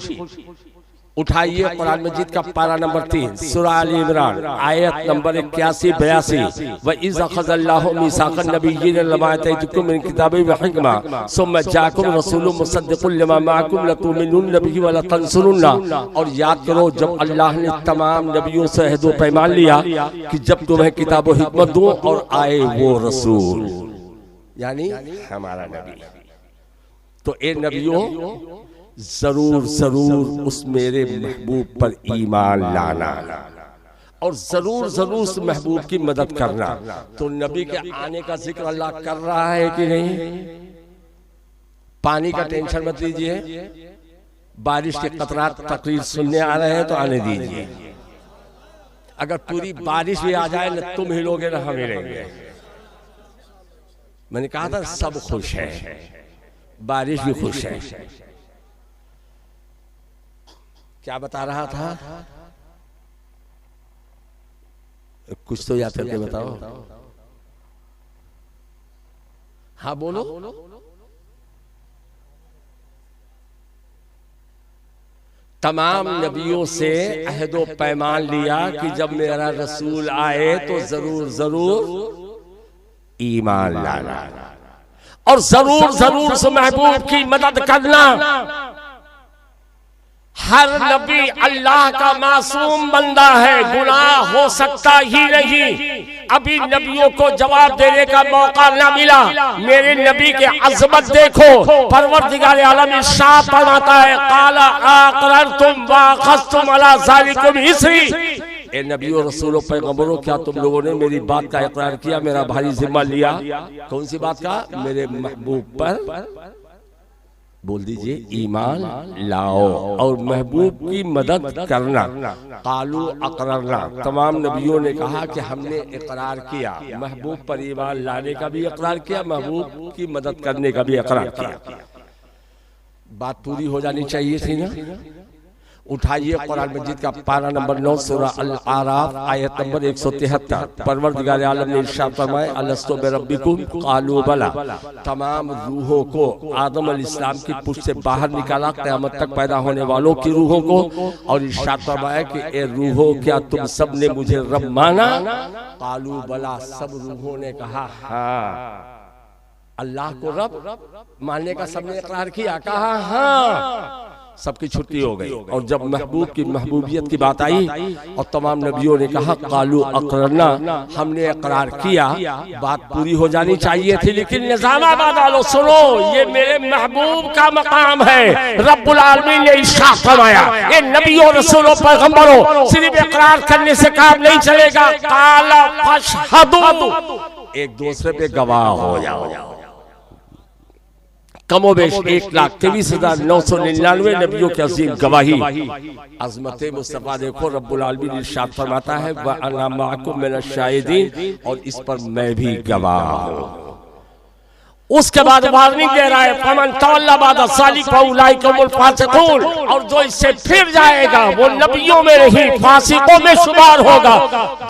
उठाइए कुरान मजीद का पारा नंबर 3 सूरह आल इमरान आयत नंबर 81-82। व इज़ अख़ज़ल्लाहु मीसाक़न नबिय्यीन लमा आतैतुकुम मिन किताबिन व हिकमा सुम्मा जाअकुम रसूलुम मुसद्दिक़ुन लिमा मअकुम लतुमिनुन बिही व लतंसुरुन्ना। और याद करो जब अल्लाह ने तमाम नबियों से अहद व पैमान लिया कि जब तुम्हें किताब व हिकमत दूं और आए वो रसूल यानी हमारा नबी, तो ए नबियों जरूर जरूर उस मेरे महबूब पर ईमान लाना और जरूर जरूर उस महबूब की मदद करना। तो नबी के आने का जिक्र अल्लाह कर रहा है कि नहीं? पानी का टेंशन मत लीजिए, बारिश के कतरात तकरीर सुनने आ रहे हैं तो आने दीजिए। अगर पूरी बारिश भी आ जाए न तुम हिलोगे न हम हिलेंगे। मैंने कहा था सब खुश है, बारिश भी खुश है। क्या बता रहा था? कुछ तो याद करके बताओ। हाँ बोलो। तमाम नबियों से अहद व पैमान लिया कि जब मेरा रसूल आए तो जरूर जरूर ईमान लाना और जरूर जरूर उस महबूब की मदद करना। हर नबी अल्लाह का मासूम बंदा है, गुनाह हो सकता ही नहीं। अभी नबियों को जवाब देने का मौका न मिला। मेरे नबी के अज़मत देखो, परवरदिगार आलम इरशाद फरमाता है काला अक़ररतुम व अख़ज़्तुम अला ज़ालिकुम इसरी। ए नबियों रसूलों पैगंबरों, क्या तुम लोगों ने मेरी बात का इकरार किया, मेरा भारी जिम्मा लिया? कौन सी बात का? मेरे महबूब पर बोल दीजिए ईमान लाओ और महबूब की मदद करना। कालू अकररना, तमाम नबियों ने कहा कि हमने इकरार किया, महबूब पर ईमान लाने का भी इकरार किया, महबूब की मदद करने का भी इकरार किया। बात पूरी हो जानी चाहिए थी ना? उठाइए कुरान मजीद का पारा नंबर 9 सूरह अल आराफ आयत नंबर 173। परवरदिगार आलम ने इरशाद फरमाया अलस्तु बिरब्बिकुम कालू बला। तमाम रूहों को आदम अलैहिस्सलाम की पुष्ट से बाहर निकाला, क़यामत तक पैदा होने वालों की रूहों को, और इरशाद फरमाया कि ए रूहों क्या तुम सब ने मुझे रब माना? कालू बला, सब रूहों ने कहा हाँ। अल्लाह को रब मानने का सबने इकरार किया, कहा हाँ। सबकी छुट्टी हो गई। और जब महबूब की महबूबियत की बात आई और तमाम नबियों ने कहा कालू अकररना, हमने इकरार किया, बात पूरी हो जानी चाहिए थी। लेकिन निजामाबाद वालों सुनो, ये मेरे महबूब का मकाम है। रब्बुल आलमीन ने इरशाद फरमाया ये नबियों रसूलों पैगंबरों सिर्फ इकरार करने से काम नहीं चलेगा। काला फशहदू, एक दूसरे पे गवाह हो जाओ। कमोबेश 1,23,999 नबियों की अजीम गवाही, अज़मत मुस्तफ़ा देखो। रब्बुल आलमीन इरशाद फरमाता है व अना मअकुम मिनश शाहिदीन, और इस पर मैं भी गवाह हूँ। उसके बाद वार्निंग दे रहा है, फमन तवल्ला बाद सालिक फउलाइका हुमुल फासिकून, और जो इससे फिर जाएगा वो नबियों में नहीं फासिकों में शुमार होगा।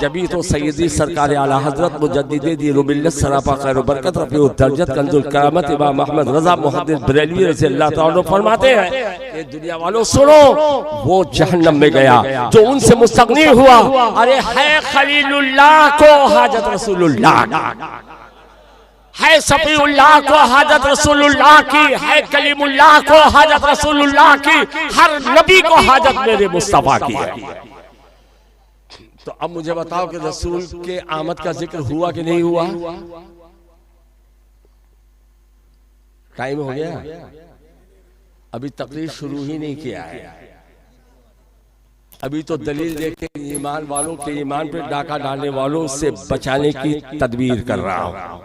जभी तो सैयदी सरकार आला हजरत मुजद्दिद दीनुल मिल्लत सराफा खैर व बरकत रफीउद दर्जत कंजुल करामत इमाम अहमद रजा मुहद्दिस बरेलवी रज़ियल्लाहु तआला अन्हु फरमाते हैं, ये दुनिया वालों सुनो, वो जहन्नम में गया जो उनसे मुस्तगनी हुआ। अरे है खलीलुल्लाह को हाजत रसूलुल्लाह, है सफीउल्लाह को हाजत रसूलुल्लाह की, है कलीमुल्लाह को हाजत रसूलुल्लाह की, हर नबी को हाजत मेरे मुस्तफा की है। तो अब मुझे बताओ कि रसूल के आमद का जिक्र हुआ कि नहीं हुआ? टाइम हो गया, अभी तकरीर शुरू ही नहीं किया है। अभी तो दलील देखे ईमान वालों के ईमान पे डाका डालने वालों से बचाने की तदबीर कर रहा हूं।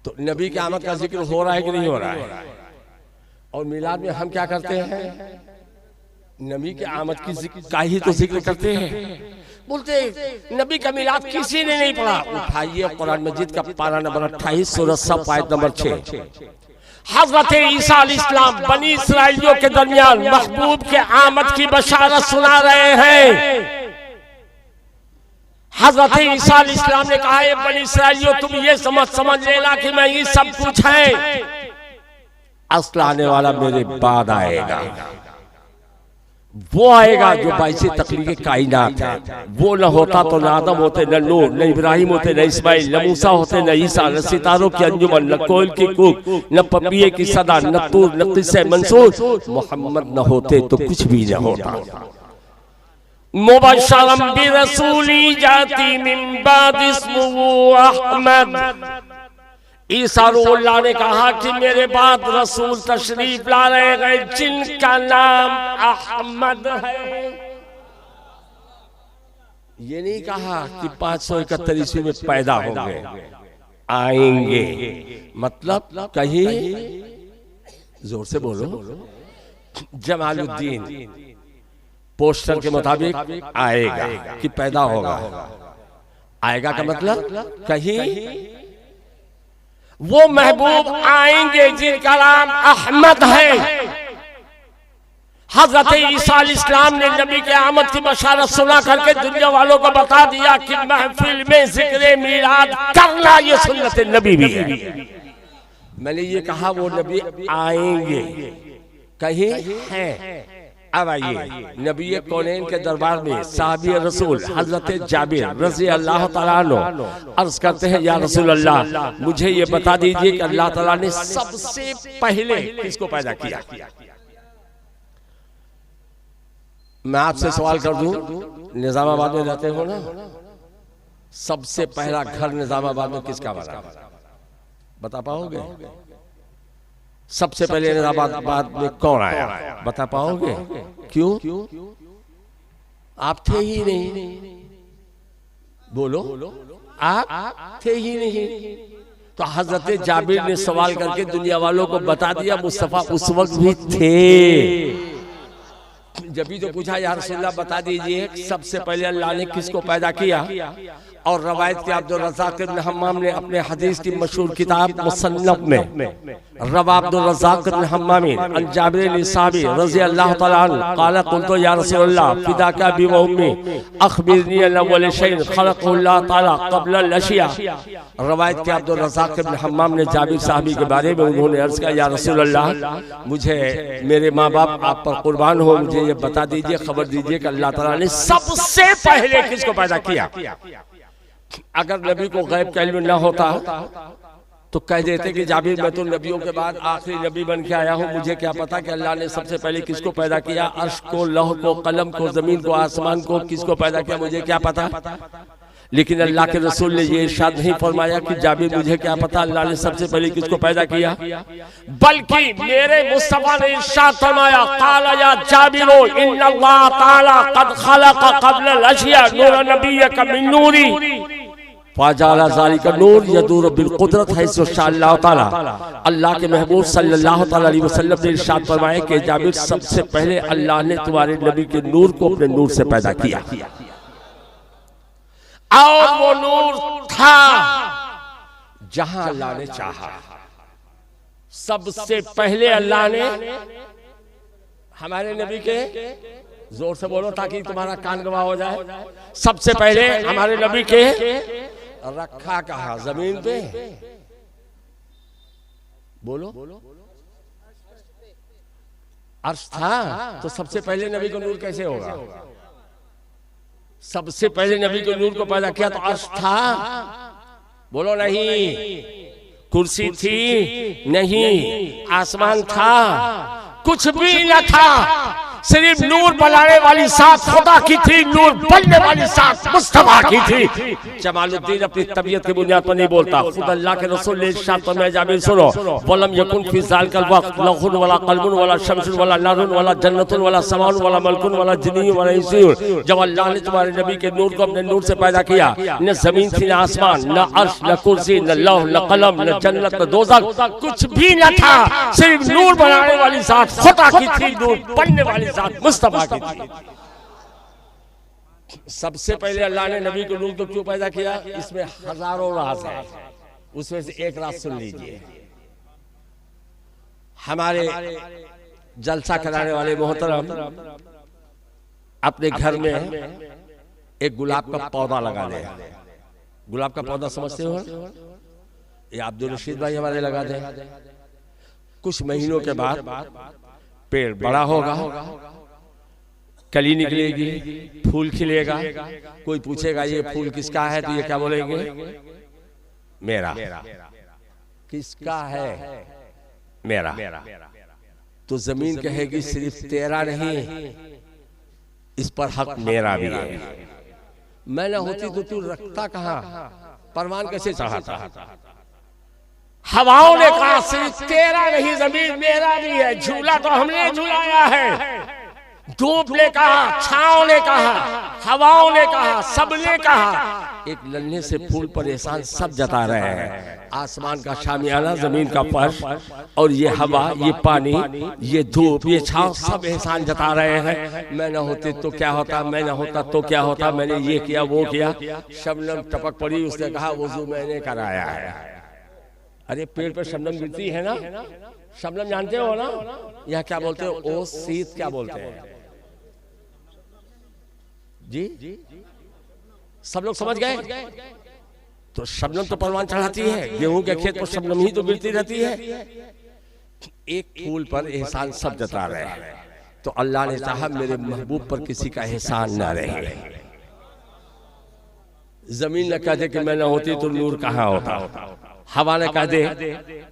तो नबी की आमद का जिक्र हो रहा है कि नहीं हो रहा है? और मिलाद में हम क्या करते हैं? नबी की आमद का ही तो जिक्र करते हैं। बोलते नबी का मिलाद किसी ने नहीं पढ़ा। उठाइए कुरान मजीद का पारा नंबर 28 सूरह सफ आयत नंबर 6। हजरत ईसा अलैहिस्सलाम बनी इसराइलियों के दरमियान महबूब के आमद की बशारत सुना रहे हैं। हजरत ईसा अलैहिस्सलाम ने कहा, है बनी इसराइलियों तुम ये समझ लेना कि मैं ये सब कुछ है, असल आने वाला मेरे बाद आएगा। वो आएगा जो बाइसे तख्लीक़ कायनात है। वो न होता तो न आदम होते, न नूह, न इब्राहिम होते, न इस्माइल, न मूसा होते, न ईसा, न सितारों की अंजुमन, न कोयल की कूक, न पपिये की सदा, न तूर, न किस्से मंसूर। मोहम्मद न होते तो कुछ भी न होता। मुबश्शरम बिरसूली जाती मिन बाद इस्मुहु अहमद। ईसा रूहुल्लाह ने कहा कि मेरे बाद रसूल तशरीफ ला रहे हैं जिनका नाम अहमद है। ये नहीं कहा कि 571 ईस्वी में पैदा होंगे, आएंगे। मतलब कहीं जोर से बोलो, जमालुद्दीन पोस्टर के मुताबिक आएगा कि पैदा होगा। आएगा का मतलब कहीं वो महबूब आएंगे जिनका नाम अहमद है। हजरत ईसा अलैहिस्सलाम ने नबी के आमद की बशारत सुना करके दुनिया वालों को बता दिया कि महफिल में जिक्र मीलाद करना ये सुन्नत नबी भी है। मैंने ये कहा वो नबी आएंगे कहीं है। अब आइए नबी कौनैन के दरबार में साहबी रसूल हजरत जाबिर रज़ी अल्लाह तआला अन्हु अर्ज करते हैं, या रसूल अल्लाह मुझे ये बता दीजिए कि अल्लाह तआला ने सबसे पहले किसको पैदा किया? मैं आपसे सवाल कर दूं, निजामाबाद में रहते हो ना, सबसे पहला घर निजामाबाद में किसका बना? बता पाओगे? सबसे पहले निजामाबाद में कौन आया? बता पाओगे? क्यों? आप थे ही नहीं। बोलो, आप थे ही नहीं। तो हजरत जाबिर ने सवाल करके दुनिया वालों को बता दिया मुस्तफा उस वक्त भी थे। जब भी तो पूछा या रसूलल्लाह बता दीजिए सबसे पहले अल्लाह ने किसको पैदा किया? और रवायत के अब्दुल रज़्ज़ाक़ इब्न हम्माम ने अपने हदीस की मशहूर किताब मुसन्नफ में रवा अब्दुल रज़्ज़ाक़ इब्न हम्मामी अन जाबिर बिन साबी रज़ी अल्लाह तआला अन्हु क़ाला क़ुल्तु या रसूलल्लाह फ़िदाका बि व उम्मी अख़बिरनी अन अव्वल शैइन ख़लक़हु अल्लाह तआला क़ब्ल अल-अशिया। रवायत के अब्दुल रज़्ज़ाक़ इब्न हम्माम ने जाबिर साहबी के बारे में उन्होंने अर्ज़ किया, या रसूलल्लाह मुझे मेरे माँ बाप आप पर कुर्बान हो, मुझे ये बता दीजिए, खबर दीजिए कि अल्लाह तआला ने सबसे पहले किसको पैदा किया? अगर नबी को गैब का इल्म न होता तो कह देते कि जाबिर मैं तो नबियों के बाद आखिरी नबी बन के आया हूँ, मुझे क्या पता कि अल्लाह ने सबसे पहले किसको पैदा किया? अर्श को, लौह को, कलम को, जमीन को, आसमान को किसको पैदा किया मुझे क्या पता? लेकिन अल्लाह के रसूल ने ये इरशाद नहीं फरमाया कि जाबिर मुझे क्या पता अल्लाह ने सबसे पहले किसको पैदा किया, बल्कि मेरे मुस्तफा ने इरशाद फरमाया, क़ाला या जाबिर इन्नल्लाह तआला क़द ख़लक़ क़ब्ल अल-अशिया नूर नबिय्यका मिन नूरी फ़जाला ज़ालिका नूर यदूर बिल क़ुदरत हैसु शाअल्लाहु तआला। अल्लाह के महबूब सल्लल्लाहु तआला अलैहि वसल्लम ने इरशाद फरमाया कि जाबिर सबसे पहले अल्लाह ने तुम्हारे नबी के नूर को अपने नूर से पैदा किया। और वो नूर था जहां अल्लाह ने चाहा। सबसे पहले अल्लाह ने हमारे नबी के, जोर से बोलो ताकि तुम्हारा कान गवाह हो जाए, सबसे पहले हमारे नबी के रखा कहा जमीन पे, बोलो अर्श था। तो सबसे पहले नबी को नूर कैसे होगा? सबसे पहले नबी को नूर को पैदा किया तो अर्श था, बोलो नहीं। कुर्सी थी नहीं, आसमान था, कुछ भी न था, सिर्फ नूर बनाने वाली साथ खुदा की थी, नूर बनने वाली साथ मुस्तफा की थी। जमालुद्दीन अपनी तबीयत की बुनियाद पर नहीं बोलता, खुद अल्लाह के रसूल ने इरशाद फरमाया, जाबिर सुनो, वलम यकुन फी ज़ालिकल वक्त लहुन वला कल्बुन वला शम्सुन वला नारुन वला जन्नतुन वला समाउन वला मलकुन वला जिन्नियुन वला इंसियुन। जब अल्लाह ने तुम्हारे नबी के नूर को अपने नूर से पैदा किया, न जमीन थी, न आसमान, न अर्श, न कुर्सी, न लौह, न कलम, न जन्नत, न दोज़ख, कुछ भी न था, सिर्फ नूर बनाने वाली साथ खुदा की थी, नूर बनने वाली मुस्तफा की थी। सबसे पहले अल्लाह ने नबी को नूर को क्यों पैदा किया? इसमें हजारों राज है, उसमें से एक राज सुन लीजिए। हमारे जलसा कराने वाले मोहतरम अपने घर में एक गुलाब का पौधा लगा दे। गुलाब का पौधा समझते हो? ये अब्दुल रशीद भाई हमारे लगा दे। कुछ महीनों के बाद पेड़ बड़ा होगा, कली निकलेगी, फूल खिलेगा। कोई पूछेगा ये फूल किसका है, तो ये क्या बोलेंगे? मेरा। किसका है? मेरा। तो जमीन कहेगी सिर्फ तेरा नहीं, इस पर हक मेरा भी है। मैं ना होती तो तू रखता कहां, परवान कैसे चाहता? हवाओं ने कहा सिर्फ तेरा नहीं, जमीन मेरा भी है, झूला तो हमने झुलाया है। धूप ने कहा, छांव ने कहा, हवाओं ने कहा, सबने कहा। एक नन्हे से फूल पर एहसान सब जता रहे हैं। आसमान का शामियाना, जमीन का फर्श, और ये हवा, ये पानी, ये धूप, ये छांव, सब एहसान जता रहे हैं। मैं ना होती तो क्या होता, मैं ना होता तो क्या होता, मैंने ये किया वो किया। शबनम टपक पड़ी, उसने कहा वुजू मैंने कराया है। अरे पेड़ पर शबनम गिरती है ना, शबनम जानते हो ना? यहाँ क्या बोलते हो? ओस, शीत क्या बोलते हैं जी? सब लोग समझ गए? तो शबनम तो परवान चढ़ाती है, गेहूं के खेत पर शबनम ही तो गिरती रहती है। एक फूल पर एहसान सब जता रहे हैं। तो अल्लाह ने चाहा मेरे महबूब पर किसी का एहसान ना रहे। जमीन न कह दे कि मैं ना होती तो नूर कहाँ होता, हवा ने कह दे,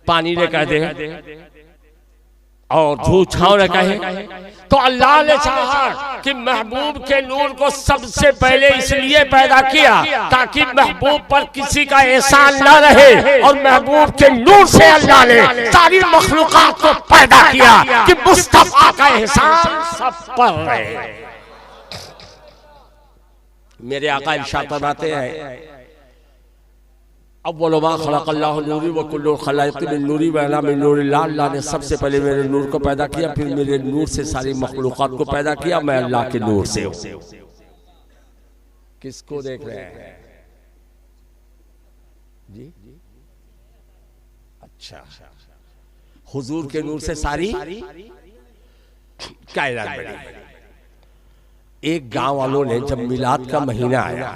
पानी ने कह दे, और धूप छांव ने कहे, तो अल्लाह ने चाहा कि महबूब के नूर को सबसे पहले इसलिए पैदा किया ताकि महबूब पर किसी का एहसान न रहे। और महबूब के नूर से अल्लाह ने सारी मखलूकात को पैदा किया कि मुस्तफा का एहसान सब पर रहे। मेरे आका इरशाद फरमाते हैं, अव्वल मा खलक़ल्लाहु नूरी व कुल्लु खलाइक़ मिन नूरी व अना मिन नूरिल्लाह। अल्लाह ने सबसे पहले मेरे नूर को पैदा किया, फिर मेरे नूर से सारी मखलूक़ात को पैदा किया। मैं अल्लाह के नूर से हूं। किसको देख रहे हैं जी? अच्छा, हुजूर के नूर से सारी कायनात बनी। एक गांव वालों ने जब मिलाद का महीना आया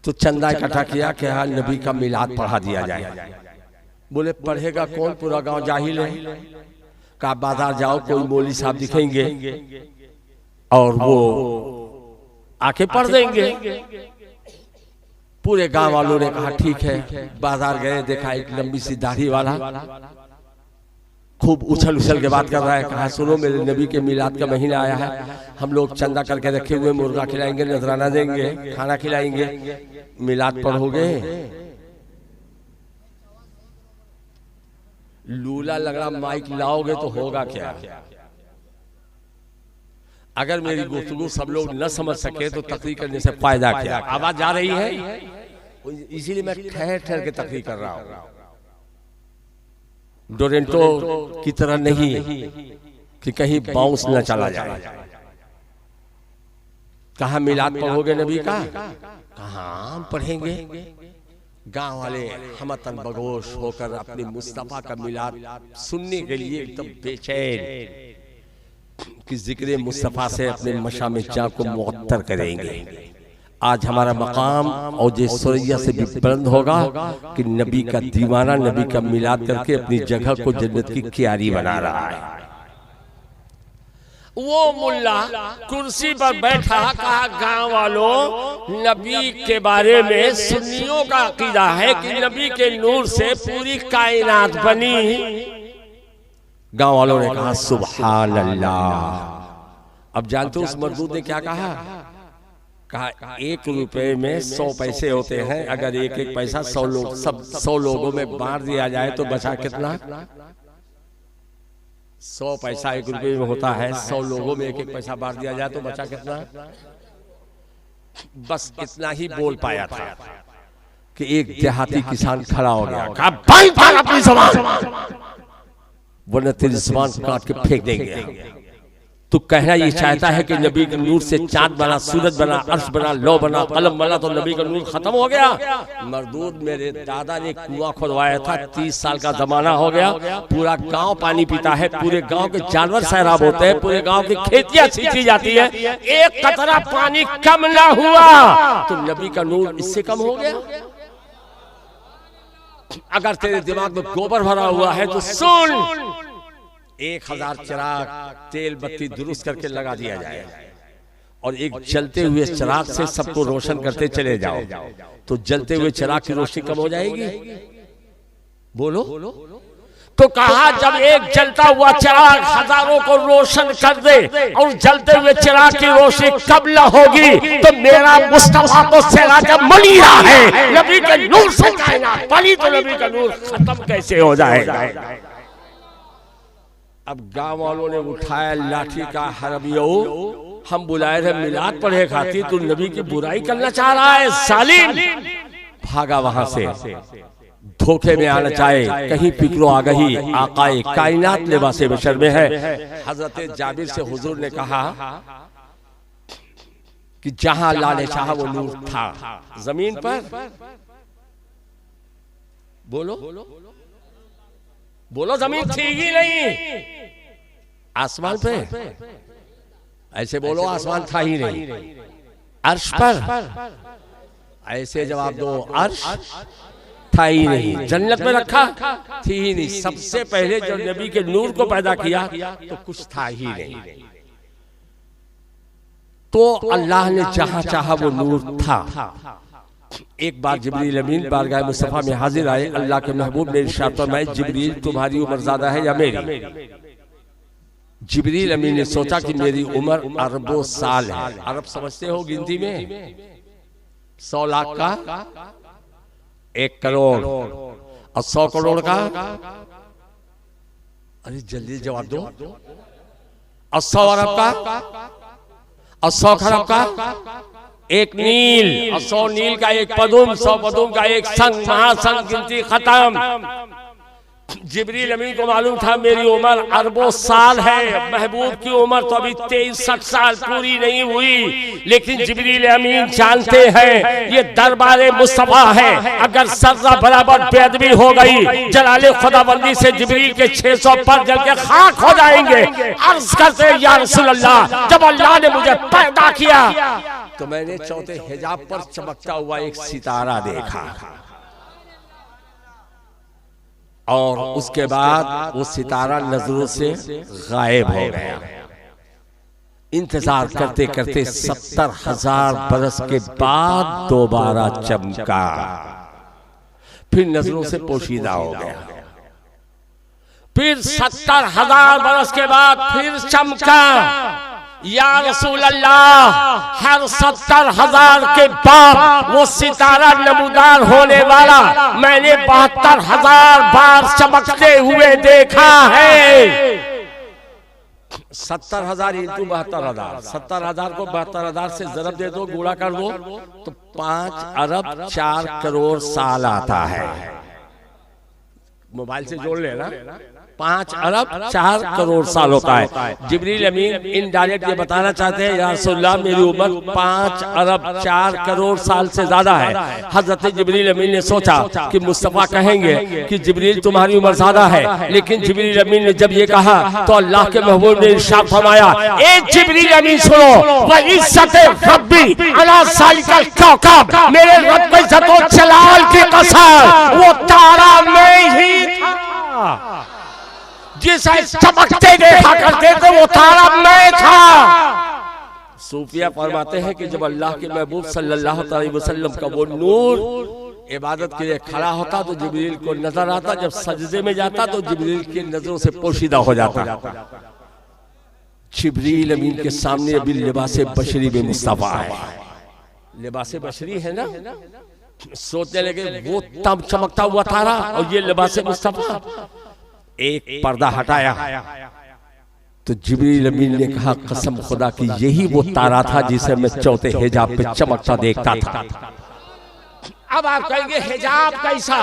तो चंदा इकट्ठा किया कि हाँ नबी का मिलाद पढ़ा दिया जाए। बोले पढ़ेगा कौन, पूरा गांव जाहिल है। कहा बाजार जाओ, कोई मौलवी साहब दिखेंगे और वो आके पढ़ देंगे। पूरे गांव वालों ने कहा ठीक है। बाजार गए, देखा एक लंबी सी दाढ़ी वाला खूब उछल उछल के बात कर रहा है। कहा सुनो, मेरे नबी के मिलाद का महीना आया है, हम लोग चंदा करके रखे हुए, मुर्गा खिलाएंगे, नजराना देंगे, खाना खिलाएंगे, मिलाद पढ़ोगे? लूला लगड़ा माइक लाओगे तो होगा क्या? अगर मेरी गुफ्तगू सब लोग न समझ सके तो तकरीर करने से फायदा क्या? आवाज जा रही है? इसीलिए मैं ठहर ठहर के तकरीर कर रहा हूं, डोरेंटो की तरह नहीं कि कहीं बाउंस न चला जाए। कहा मिलाद पढ़ोगे नबी का? कहां पढ़ेंगे? गांव वाले हमतन बगोश होकर अपने मुस्तफा का मिलाद सुनने के लिए एकदम बेचैन कि जिक्र मुस्तफा से अपने मशा में जा को मुअत्तर करेंगे। आज हमारा मकाम और जे सुरैया से भी बुलंद होगा कि नबी का दीवाना नबी का मिलाद करके अपनी जगह को जन्नत की क्यारी बना रहा है। वो मुल्ला कुर्सी पर बैठा, कहा गांव वालों, नबी के बारे में सुन्नियों का अकीदा है कि नबी के नूर से पूरी कायनात बनी। गांव वालों ने कहा सुभान अल्लाह। अब जानते हो उस मर्दूद ने क्या कहा? कहा 1 रुपए में 100 पैसे होते हैं, अगर एक एक पैसा 100 लोगों में बांट दिया जाए तो बचा कितना? 100 पैसा 1 रुपए में होता है, 100 लोगों में एक एक पैसा बांट दिया जाए तो बचा कितना? बस इतना ही बोल पाया था कि एक देहाती किसान खड़ा हो गया, कहा भाई भाग अपनी ज़बान, वरना तेरी ज़बान काट के फेंक देंगे। तो कहना ये चाहता है कि नबी के नूर से चांद बना, सूरज बना, अर्श बना, लौ बना, कलम बना, तो नबी का नूर खत्म हो गया। मरदूद मेरे दादा ने कुआं खुदवाया था, 30 साल का जमाना हो गया, पूरा गांव पानी पीता है, पूरे गांव के जानवर सैराब होते हैं, पूरे गांव की खेतियां सींची जाती है, एक कतरा पानी कम ना हुआ तो नबी का नूर इससे कम हो गया। अगर तेरे दिमाग में गोबर भरा हुआ है तो सुन, 1000 चिराग तेल बत्ती दुरुस्त करके लगा दिया जाए और एक जलते हुए चिराग से सबको रोशन करते चले जाओ, तो जलते हुए चिराग की रोशनी कम हो जाएगी? बोलो। तो कहा जब एक जलता हुआ चिराग हजारों को रोशन कर दे और जलते हुए चिराग की रोशनी कब न होगी, तो मेरा मुस्तफा तो सिराज मुनीरा है, नबी के नूर से कायनात बनी, तो नबी का नूर खत्म कैसे हो जाएगा? अब गांव वालों ने उठाया लाठी का, हरबियो हम बुलाए थे मिलाद पढ़े खातिर, तू नबी की बुराई करना चाह रहा है सालिम। भागा वहां से, धोखे में आना चाहे, कहीं फिक्रो आ गई, आकाए कायनात लिबासे बशर में है। हजरत जाबिर से हुजूर ने कहा कि जहां अल्लाह ने चाहा वो नूर था जमीन पर। बोलो बोलो, जमीन थी ही नहीं, आसमान पे। ऐसे बोलो, आसमान था ही नहीं, अर्श पर। ऐसे जवाब दो, अर्श था ही नहीं, जन्नत में रखा थी ही नहीं। सबसे पहले जब नबी के नूर को पैदा किया तो कुछ था ही नहीं, तो अल्लाह ने जहां चाहा वो नूर था। एक बार जिब्रील अमीन बारगाह मुस्तफा में हाजिर आए, अल्लाह के महबूब ने इरशाद फरमाया, जिब्रील तुम्हारी उम्र ज्यादा है या मेरी? जिब्रील अमीन ने सोचा कि मेरी उम्र अरबों साल है। अरब समझते हो गिनती में? 100 लाख का 1 करोड़ और 100 करोड़ का, अरे जल्दी जवाब दो, और 100 अरब का और 100 खरब का 1 नील, और 100 नील का 1 पदुम, 100 पदुम का 1 संग, महासंग, गिनती खत्म। जिब्रील अमीन को मालूम था मेरी उम्र अरबों साल है, महबूब की उम्र तो अभी 63 साल पूरी नहीं हुई, लेकिन जिब्रील अमीन जानते हैं ये दरबारे मुस्तफा है, अगर सर्रा बराबर बेअदबी हो गई, जलाले खुदाबंदी से जिब्रील के 600 पर जल के खाक हो जाएंगे। अर्ज करते या रसूल अल्लाह, जब अल्लाह ने मुझे पैदा किया तो मैंने चौथे हिजाब पर चमकता हुआ एक सितारा देखा, और उसके बाद वो सितारा नजरों से गायब हो गया। इंतजार करते करते 70,000 बरस के बाद दोबारा चमका, फिर नजरों से पोशीदा हो गया, फिर 70,000 बरस के बाद फिर चमका। या रसूल अल्लाह, हर 70,000 के बाद वो सितारा नमूदार होने वाला मैंने 72,000 बार चमकते हुए देखा है। 70,000 इंटू 72,000, 70,000 को 72,000 से जरब दे दो, गुणा कर दो, तो 5 अरब 4 करोड़ साल आता है। मोबाइल से जोड़ लेना, 5 अरब 4 करोड़ साल होता है। जिब्रील अमीन इनडायरेक्ट ये बताना चाहते हैं या रसूलुल्लाह मेरी उम्र 5 अरब 4 करोड़ साल से ज्यादा है। हजरत जिब्रील अमीन ने सोचा कि मुस्तफा कहेंगे कि जिब्रील तुम्हारी उम्र ज्यादा है, लेकिन जिब्रील अमीन ने जब ये कहा तो अल्लाह के महबूब ने इरशाद फरमाया, ए जिब्रील अमीन सुनो, व इज्जत रब्बी अला सालिकल कौकब, मेरे रब की इज्जत व जलाल की कसम वो तारा मैं ही था जिसे चमकते देखा करते थे, वो तारा मैं था। सूफिया फरमाते हैं कि जब अल्लाह के महबूब सल्लल्लाहु अलैहि वसल्लम का वो नूर इबादत के लिए खड़ा होता तो जिब्रील को नजर आता, जब सजदे में जाता तो जिब्रील की नजरों से पोशीदा हो जाता। जिब्रील अमीन के सामने अभी लिबासे बशरी में मुस्तफा है, लिबासे बशरी है ना, सोचने लगे वो तब चमकता हुआ तारा और ये लिबासे मुस्तफा। एक पर्दा हटाया तो जिब्रील अमीन ने कहा, कसम खुदा की यही वो तारा था जिसे मैं चौथे हिजाब पे चमकता देखता था। अब आप कहेंगे हिजाब कैसा?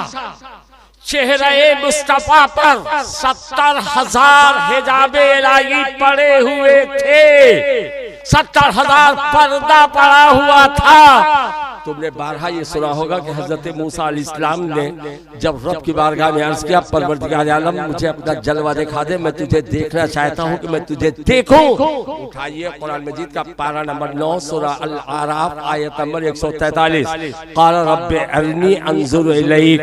चेहरे मुस्तफा पर 70,000 हिजाबे इलाही पड़े हुए थे, 70,000 पर्दा पड़ा हुआ था। तुमने बारहा ये सुना होगा कि हजरत मूसा अलैहिस्सलाम ने जब रब की बारगाह में अर्ज किया, परवरदिगार आलम मुझे अपना जलवा दिखा दे, मैं तुझे देखना चाहता हूँ कि मैं तुझे देखूं। उठाइए कुरान मजीद का पारा नंबर 9 सूरह अल आराफ आयत नंबर 143। क़ाल रब्बि अरनी अंजुर इलैक,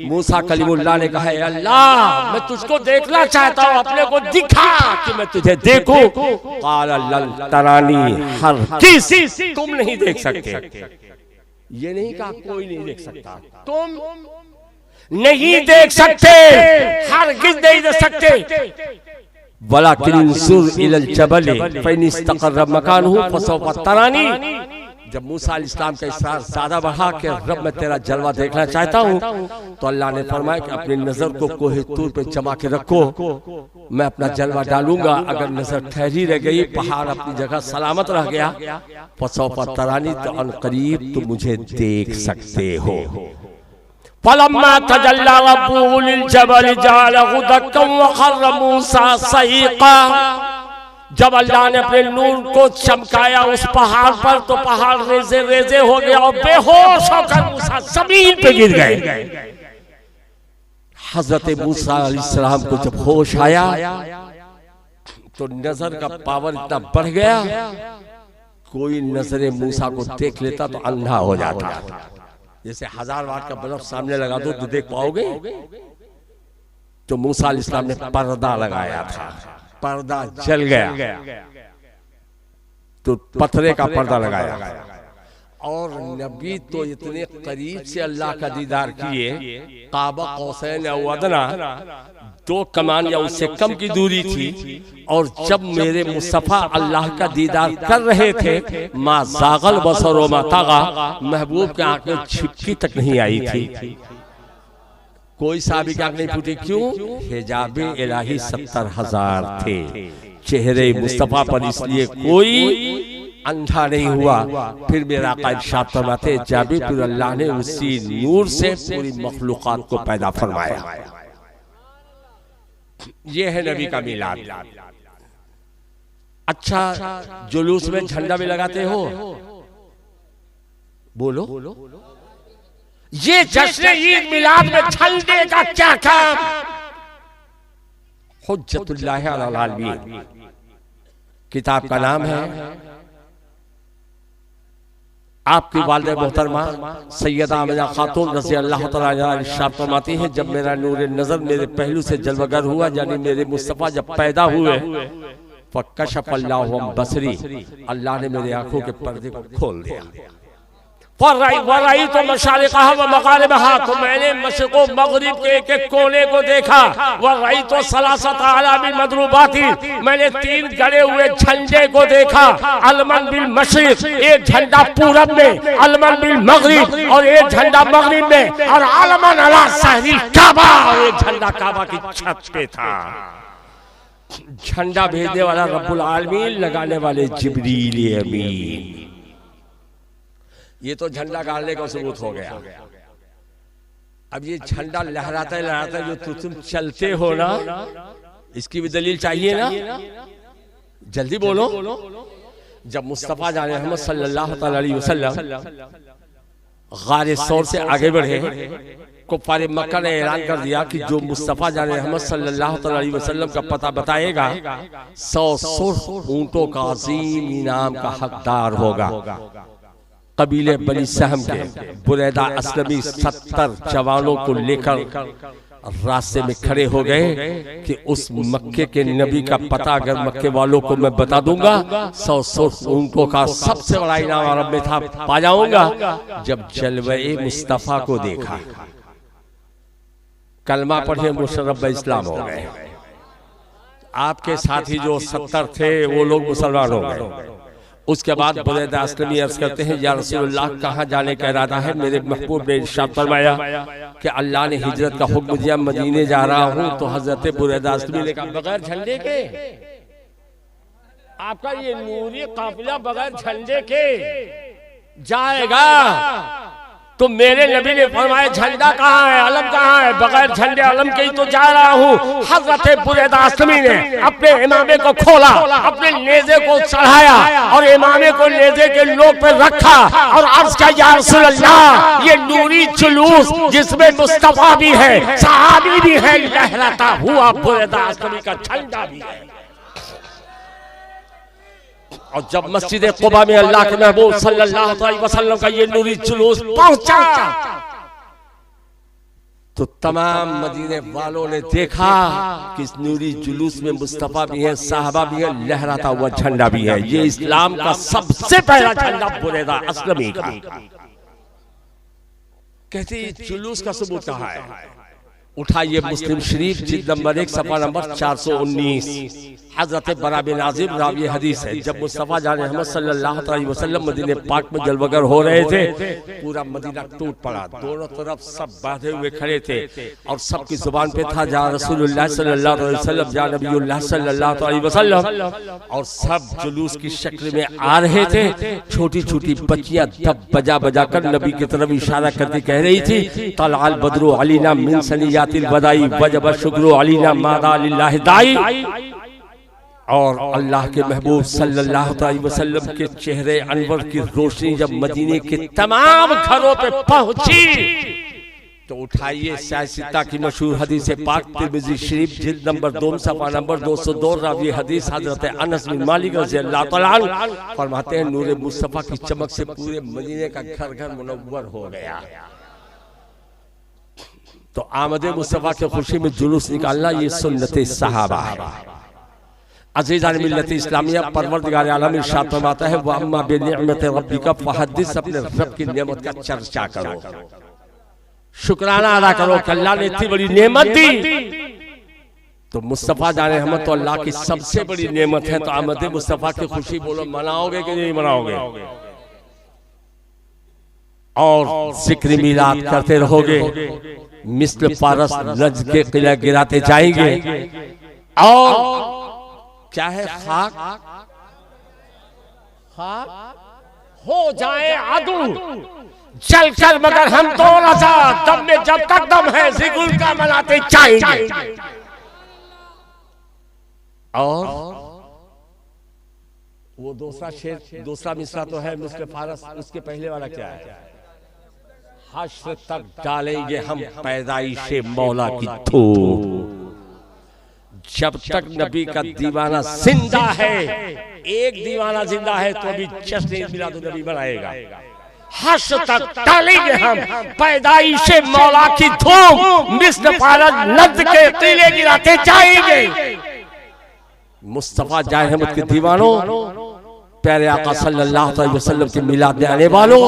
मूसा कलीमुल्लाह ने कहा, अल्लाह मैं तुझको देखना चाहता हूँ, अपने को दिखा कि मैं तुझे देखूं। क़ाल लन तरानी, हरगिज़ तुम नहीं देख सकते। ये नहीं कहा कोई नहीं देख सकता, तुम नहीं देख सकते, हरगिज़ नहीं देख सकते। वलाकिन सुर इलल जबल फइन इस्तक़र्र मकानुहु फसौफ तरानी। जब मूसा अलैहिस्सलाम का इसरार ज्यादा बढ़ा कि रब मैं तेरा जलवा देखना चाहता हूँ, तो अल्लाह ने फरमाया कि अपनी नजर को कोहे तूर पे जमा के रखो, मैं अपना जलवा डालूंगा। अगर नजर ठहरी रह गई, पहाड़ अपनी जगह सलामत रह गया, फसौफ तरानी, तो अनकरीब तुम मुझे देख सकते हो। फलम्मा तजल्ला रब्बुहु लिल जबल जअलहु दक्कन व खर्र मूसा सईक़ा। जब अल्लाह ने अपने नूर को चमकाया उस पहाड़ पर, तो पहाड़ रेजे रेजे हो गया और बेहोश होकर मूसा जमीन पे गिर गए। हजरत मूसा अलैहिस्सलाम को जब होश आया तो नजर का पावर इतना बढ़ गया, कोई नजरे मूसा को देख लेता तो अंधा हो जाता। जैसे 1000 वाट का बल्ब सामने लगा दो तो देख पाओगे। तो मूसा अलैहिस्सलाम ने पर्दा लगाया था, पर्दा जल गया तो पत्थरे का पर्दा लगाया। और नबी तो इतने करीब से अल्लाह का दीदार किए, काबा कौसैन अव अदना 2 कमान या उससे कम की दूरी थी। और जब मेरे मुस्तफा अल्लाह का दीदार कर रहे थे, मा ज़ागल बसर व मा तगा, महबूब के आंख में झिपकी तक नहीं आई थी, कोई साहबी की आंख नहीं फूटी। क्यों? हिजाबे इलाही 70,000 थे चेहरे मुस्तफा पर, इसलिए कोई अंधा नहीं हुआ। फिर मेरा आका इरशाद फरमाते, जाबे फिर अल्लाह ने उसी नूर से पूरी मखलूकात को पैदा फरमाया। ये है नबी का मिलाद। अच्छा, जुलूस में झंडा भी लगाते हो, बोलो ये जश्न ईद मिलाद में झंडे का क्या काम? हुज्जतुल्लाह अलल आलमीन किताब का नाम है। आपकी वालिदा मोहतरमा सैयदा आमिना खातून रज़ी अल्लाह तआला अन्हा इरशाद फरमाती है, जब मेरा नूर नजर मेरे पहलू से जलवागर हुआ, यानी मेरे मुस्तफा जब पैदा हुए, फकशफ अल्लाहु अन बसरी, अल्लाह ने मेरी आंखों के पर्दे को खोल दिया। तो मशारिक़ा व मग़ारिबहा, तो मैंने मशरिक़ व मग़रिब के एक एक कोने को देखा। वरई तो सलासत आलामी मदरूबाती, मैंने 3 गड़े हुए झंडे को देखा। अलमन बिल मशरिक़, एक झंडा पूरब में, अलमन बिल मग़रिब और एक झंडा मग़रिब में, और अलमन अला सहरिल काबा, और एक झंडा काबा की छत पे था। झंडा भेजने वाला रब्बुल आलमीन, लगाने वाले जिब्रील अमीन। ये तो झंडा गाड़ने का सबूत हो गया। अब ये झंडा लहराता लहराता जो तुम चलते हो ना, इसकी भी दलील चाहिए ना, जल्दी बोलो। जब मुस्तफा जान मोहम्मद सल्लल्लाहु अलैहि वसल्लम गारे सौर से आगे बढ़े, कुफ्फार मक्का ने ऐलान कर दिया कि जो मुस्तफा जान मोहम्मद सल्लल्लाहु अलैहि वसल्लम का पता बताएगा 100 सुर्ख ऊंटों का अजीम इनाम का हकदार होगा। कबीले बनी सहम के बुरैदा असलमी 70 जवानों को लेकर रास्ते में खड़े हो गए कि उस मक्के के नबी का पता अगर मक्के वालों को मैं बता दूंगा 100 सुर्ख ऊंटों का सबसे बड़ा इनाम अरब में था, पा जाऊंगा। जब जलवे मुस्तफा को देखा, कलमा पढ़े मुशर्रफ इस्लाम हो गए। आपके साथी जो 70 थे वो लोग मुसलमान हो गए। उसके बाद बुरैदा असलमी अर्ज करते हैं, या रसूलुल्लाह कहाँ जाने का इरादा है? मेरे महबूब ने इरशाद फरमाया कि अल्लाह ने हिजरत का हुक्म दिया, मदीने जा रहा हूँ। तो हजरत बुरैदा असलमी ने कहा, बगैर झंडे के आपका ये नूरी काफिला बगैर झंडे के जाएगा? तो मेरे नबी ने फरमाया, झंडा कहाँ है, अलम कहाँ है? बगैर झंडे अलम के ही तो जा रहा हूँ। हजरत बुरैदा असलमी ने अपने इमामे को खोला, अपने नेज़े को चढ़ाया और इमामे को नेज़े के नोक पे रखा और अर्ज किया, या रसूल अल्लाह, ये नूरी जुलूस जिसमें मुस्तफा भी है, सहाबी भी है, लहराता हुआ बुरैदा असलमी का झंडा भी है। और जब मस्जिद कुबा में अल्लाह के महबूब सल्लल्लाहु अलैहि वसल्लम का ये नूरी जुलूस पहुंचा तो तमाम मदीने वालों ने देखा कि इस नूरी जुलूस में मुस्तफा भी है, साहबा भी है, लहराता हुआ झंडा भी है। ये इस्लाम का सबसे पहला झंडा बुरैदा असलमी का। कहते जुलूस का सबूत कहाँ है? उठाइए मुस्लिम शरीफ जिल्द नंबर 1 सफा नंबर 419। हजरत बरा बिन आजिब रावी हदीस है, जब मुस्तफा जान मोहम्मद सल्लल्लाहु अलैहि वसल्लम मदीने पाक में जलवगर हो रहे थे, पूरा मदीना टूट पड़ा। दोनों तरफ सब बांधे हुए खड़े थे और सबकी जुबान पे था, जा रसूलुल्लाह सल्लल्लाहु अलैहि वसल्लम, जा नबीउल्लाह सल्लल्लाहु अलैहि वसल्लम। और सब जुलूस की शक्ल में आ रहे थे। छोटी छोटी बच्चियां दब बजा बजा कर नबी की तरफ इशारा करती कह रही थी, तलअल बद्रु अलीना मिन सनियातिल वदाई वजब शुक्रु अलीना मादा लिल्लाहि दाई। और अल्लाह के महबूब सल्लल्लाहु अलैहि वसल्लम के चेहरे अनवर की रोशनी जब मदीने के तमाम घरों पे पहुंची तो उठाइए सियासिता की मशहूर हदीस पाक तिरमिज़ी शरीफ जिल्द नंबर 2 सफा नंबर 202 रावी हदीस हजरत अनस बिन मालिक रज़ियल्लाहु तआला अन्हु फरमाते हैं, नूरे मुस्तफा की चमक से पूरे मदीने का घर घर मुनव्वर हो गया। तो आमदे मुस्तफा की खुशी में जुलूस निकालना ये सुन्नत सहाबा है। अज़ीज़ान मिल्लत इस्लामिया परवरदिगार आलम इरशाद फरमाता है, व अम्मा बिनिअमति रब्बिका फहद्दिस, अपने रब की नेमत का चर्चा करो, शुक्राना अदा करो कि अल्लाह ने इतनी बड़ी नेमत दी। तो मुस्तफा जाने रहमत तो अल्लाह की सबसे बड़ी नेमत है। तो आमद मुस्तफा की खुशी बोलो, मनाओगे कि नहीं मनाओगे? और जिक्र मिलाद करते रहोगे, मिस्ल पारस लज के किला गिराते जाएंगे। और क्या है, खाक हो जाए आदू चल चल मगर हम तो दम में जब तक दम है जिक्र का मनाते जाएंगे। और वो दूसरा शेर, दूसरा मिसरा तो है मिस्ल फारस, उसके पहले वाला क्या है? हश्र तक डालेंगे हम पैदाइशे मौला की धूप। जब तक नबी का दीवाना जिंदा है, एक दीवाना जिंदा है तो अभी जश्न मिलाद नबी बनाएगा। हश्र तक डालेंगे हम पैदाइशे मौला की धूम, मिस्ल फारस लज के कीले गिराते जाएंगे। मुस्तफा जाए रहमत के दीवानों, प्यारे आका सल्लल्लाहु अलैहि वसल्लम के मिलाद में आने वालों,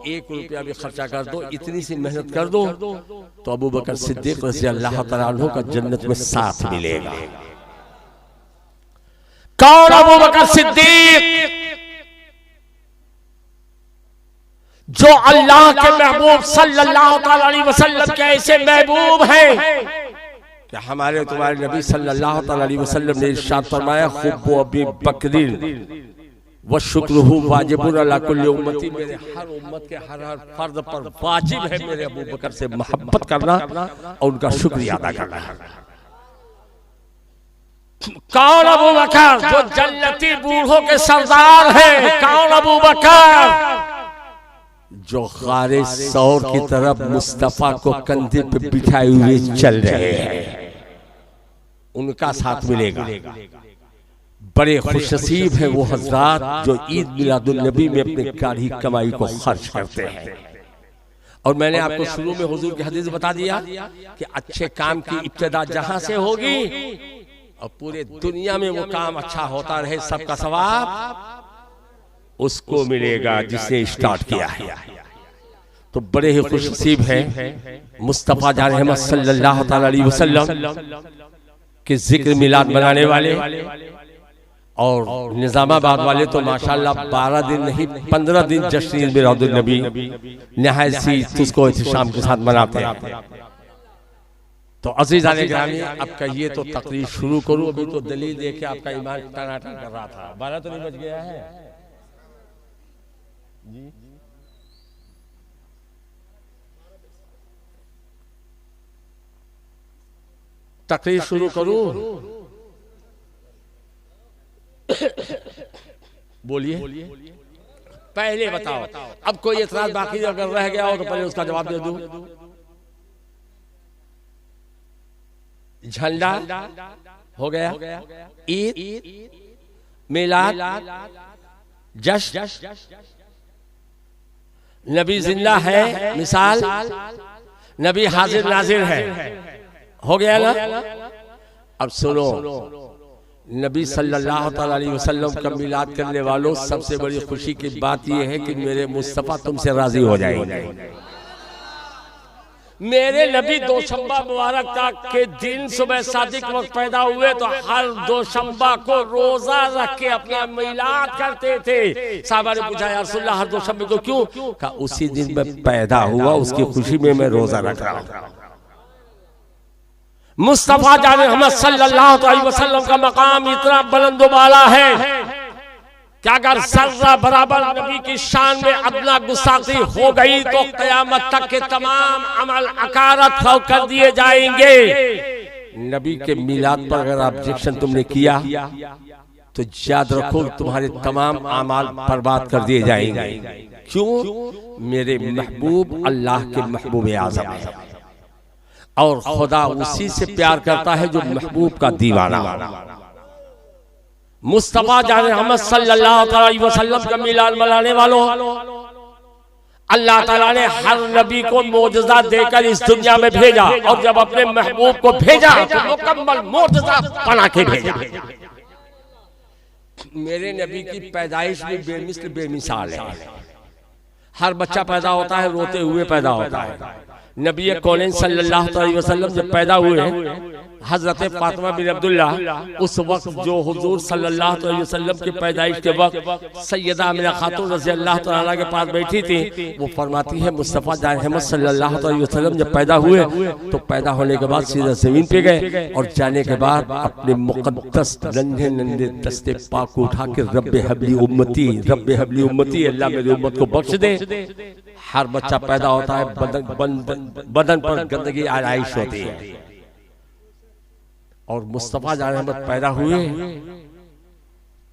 1 रुपया भी खर्चा कर दो, इतनी सी मेहनत कर दो तो अबू बकर सिद्दीक रज़ियल्लाहु तआला अन्हु का जन्नत में साथ मिलेगा। कौन अबू बकर सिद्दीक? जो अल्लाह के महबूब सल्लल्लाहु अलैहि वसल्लम के ऐसे महबूब हैं कि हमारे तुम्हारे नबी सल्लल्लाहु अलैहि वसल्लम ने इरशाद फरमाया, खुब्बु अबी बकरिन व शुक्रुहु वाजिबुन अला कुल्ली उम्मती, मेरे हर उम्मत के हर हर फर्द पर वाजिब है मेरे अबू बकर से मोहब्बत करना और उनका शुक्रिया अदा करना। कौन अबू बकर? जो जन्नती बूढ़ों के सरदार है। कौन अबू बकर? जो गारे सौर की तरफ मुस्तफा को कंधे पे बिठाए हुए चल रहे हैं, उनका साथ मिलेगा। बड़े खुशनसीब हैं वो हजरात जो ईद मिलादुन नबी में अपनी गाढ़ी कमाई को खर्च करते हैं। और मैंने आपको शुरू में हुजूर की हदीस बता दिया कि अच्छे काम की इब्तिदा जहां से होगी और पूरे दुनिया में वो काम अच्छा होता रहे, सबका सवाब उसको मिलेगा जिसने स्टार्ट किया है। तो बड़े ही खुशनसीब हैं मुस्तफा जान रहमत सल्लल्लाहु अलैहि वसल्लम के जिक्र मिलाद बनाने वाले। और निजामाबाद वाले तो माशाल्लाह 12 दिन नहीं 15 दिन जश्न ईद मिलादुन नबी नहायत सी उसको एहतशाम के साथ मनाते हैं। तो अज़ीज़ान गिरामी, अब कहिए तो तकरीर शुरू करूं? अभी तो दलील दे के आपका ईमान टनाटन कर रहा था। 12 तो नहीं बज गया है जी? तकरीर शुरू करूं? बोलिए, पहले बताओ। अब कोई एतराज बाकी अगर रह गया हो तो पहले उसका जवाब दे दूं। झंडा हो गया, ईद मिलाद जश्न, नबी जिंदा है मिसाल, नबी हाजिर नाजिर है, हो गया ना? अब सुनो, नबी सल्लल्लाहु अलैहि वसल्लम का मिलाद करने वालों, सबसे बड़ी खुशी की बात यह है कि मेरे मुस्तफा तुमसे राजी हो जाएंगे। मेरे नबी दोशंबा मुबारक के दिन सुबह सादिक वक्त पैदा हुए तो हर दोशंबा को रोजा रख के अपना मिलाद करते थे। साहबा ने पूछा, या रसूलल्लाह हर दोशंबे को क्यों? कहा उसी दिन में पैदा हुआ, उसकी खुशी में मैं रोजा रख रहा हूं। मुस्तफा जाने रहमत सल्लल्लाहु अलैहि वसल्लम का मकाम इतना बुलंद वाला है कि अगर सर्रा बराबर नबी की शान में अदना गुस्ताखी हो गई तो कयामत तक के तमाम अमल अकारत कर दिए जाएंगे। नबी के मिलाद पर अगर ऑब्जेक्शन तुमने किया तो याद रखो तुम्हारे तमाम अमाल बर्बाद कर दिए जाएंगे। क्यों? मेरे महबूब अल्लाह के महबूब आज़म है और खुदा उसी से प्यार करता है जो महबूब का दीवाना। मुस्तफा जान रहमत सल्लल्लाहु अलैहि वसल्लम का मिलाद मनाने वालों, अल्लाह ताला ने हर नबी को मोजज़ा देकर इस दुनिया में भेजा और जब अपने महबूब को भेजा तो मुकम्मल मोजज़ा बना के भेजा। मेरे नबी की पैदाइश भी बेमिसल बेमिसाल है। हर बच्चा पैदा होता है रोते हुए पैदा होता है। नबी कौनैन सल्लल्लाहु अलैहि वसल्लम जब पैदा हुए हजरत फातिमा बिन अब्दुल्ला, उस वक्त जो हुजूर सल्लल्लाहु अलैहि वसल्लम की पैदाइश के वक्त सैयदा आमिना खातून रज़ी अल्लाह तआला के पास बैठी थी, वो फरमाती है मुस्तफ़ा जान रहमत सल्लल्लाहु अलैहि वसल्लम जब पैदा हुए तो पैदा होने के बाद सीधा जमीन पे गए और जाने के बाद अपने मुक़द्दस नन्हे नन्हे दस्ते पाक को उठा के रब्बे हबली उम्मती, रब्बे हबली उम्मती, अल्लाह मेरी उम्मत को बख्श दे। हर बच्चा पैदा होता है बदन पर गंदगी आराइश होती है और मुस्तफा जान रहमत पैदा हुए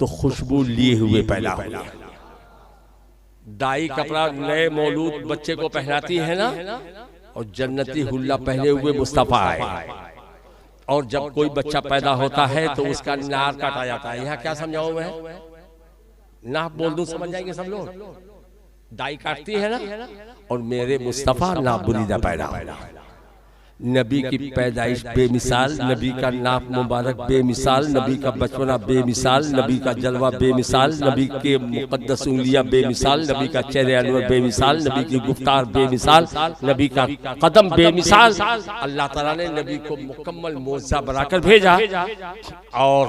तो खुशबू लिए हुए पैदा हुए। दाई कपड़ा नए मौलूद बच्चे को पहनाती है ना, और जन्नती हुल्ला पहने हुए मुस्तफा आए। और जब कोई बच्चा पैदा होता है तो उसका नाक काटा जाता है। यहाँ क्या समझाऊं मैं? नाक बोल दूं समझ जाएंगे सब लोग। दाई काटती है ना, और मेरे मुस्तफा नाबुरीदा पैदा हुआ। नबी की पैदाइश बेमिसाल, नबी का नाप मुबारक बेमिसाल, नबी का बचपना बेमिसाल, नबी का जलवा बेमिसाल, नबी के मुकद्दस उंगलियां बेमिसाल, नबी का चेहरे अनवर बेमिसाल, नबी की गुफ्तार बेमिसाल, नबी का कदम बेमिसाल। अल्लाह ताला ने नबी को मुकम्मल मोज़ा बनाकर भेजा। और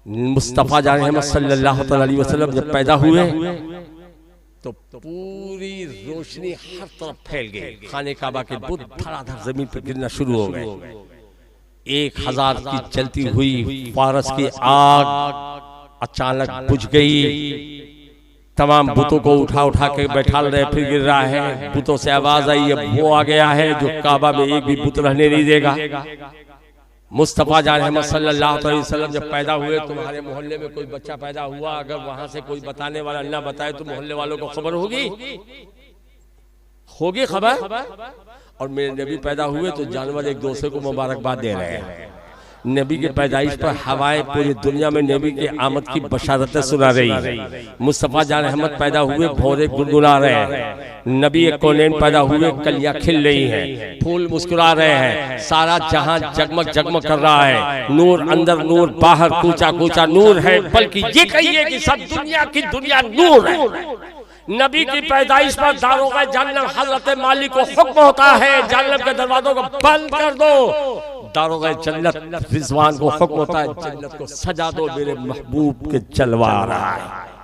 मुस्तफा जान रहमत सल्लल्लाहु अलैहि वसल्लम जब पैदा हुए तो पूरी रोशनी हर तरफ फैल गई। खाने काबा के बुत धड़ाधड़ जमीन पर गिरना शुरू हो गए। 1000 की चलती हुई फारस की आग अचानक बुझ गई। तमाम बुतों को उठा उठा के बैठा रहे, फिर गिर रहा है। बुतों से आवाज आई, अब वो आ गया है जो काबा में एक भी बुत रहने नहीं देगा। मुस्तफा जान अहमद सल्लल्लाहु अलैहि वसल्लम जब पैदा हुए, तुम्हारे मोहल्ले में कोई बच्चा पैदा हुआ, अगर वहां से कोई बताने वाला ना बताए तो मोहल्ले वालों को खबर होगी खबर। और मेरे नबी पैदा हुए तो जानवर एक दूसरे को मुबारकबाद दे रहे हैं। नबी के पैदाइश पर हवाएं पूरी दुनिया में नबी के आमद की बशारतें सुना रही है। मुस्तफा जान अहमद पैदा हुए, भौरे गुनगुना रहे हैं। नबी कौनैन पैदा हुए, कलियां खिल रही हैं, फूल मुस्कुरा रहे हैं। सारा जहां जगमग जगमग कर रहा है। नूर अंदर, नूर बाहर, कूचा कूचा नूर है। बल्कि ये कहिए कि सब दुनिया की दुनिया नूर है। नबी की पैदाइश पर दारोगा जन्नत हजरत मालिक को हुक्म होता है, जन्नत के दरवाजों को बंद कर दो। दारोगा जन्नत रिजवान को हुक्म होता है, जन्नत को सजा दो, मेरे महबूब के जलवा आ रहा है।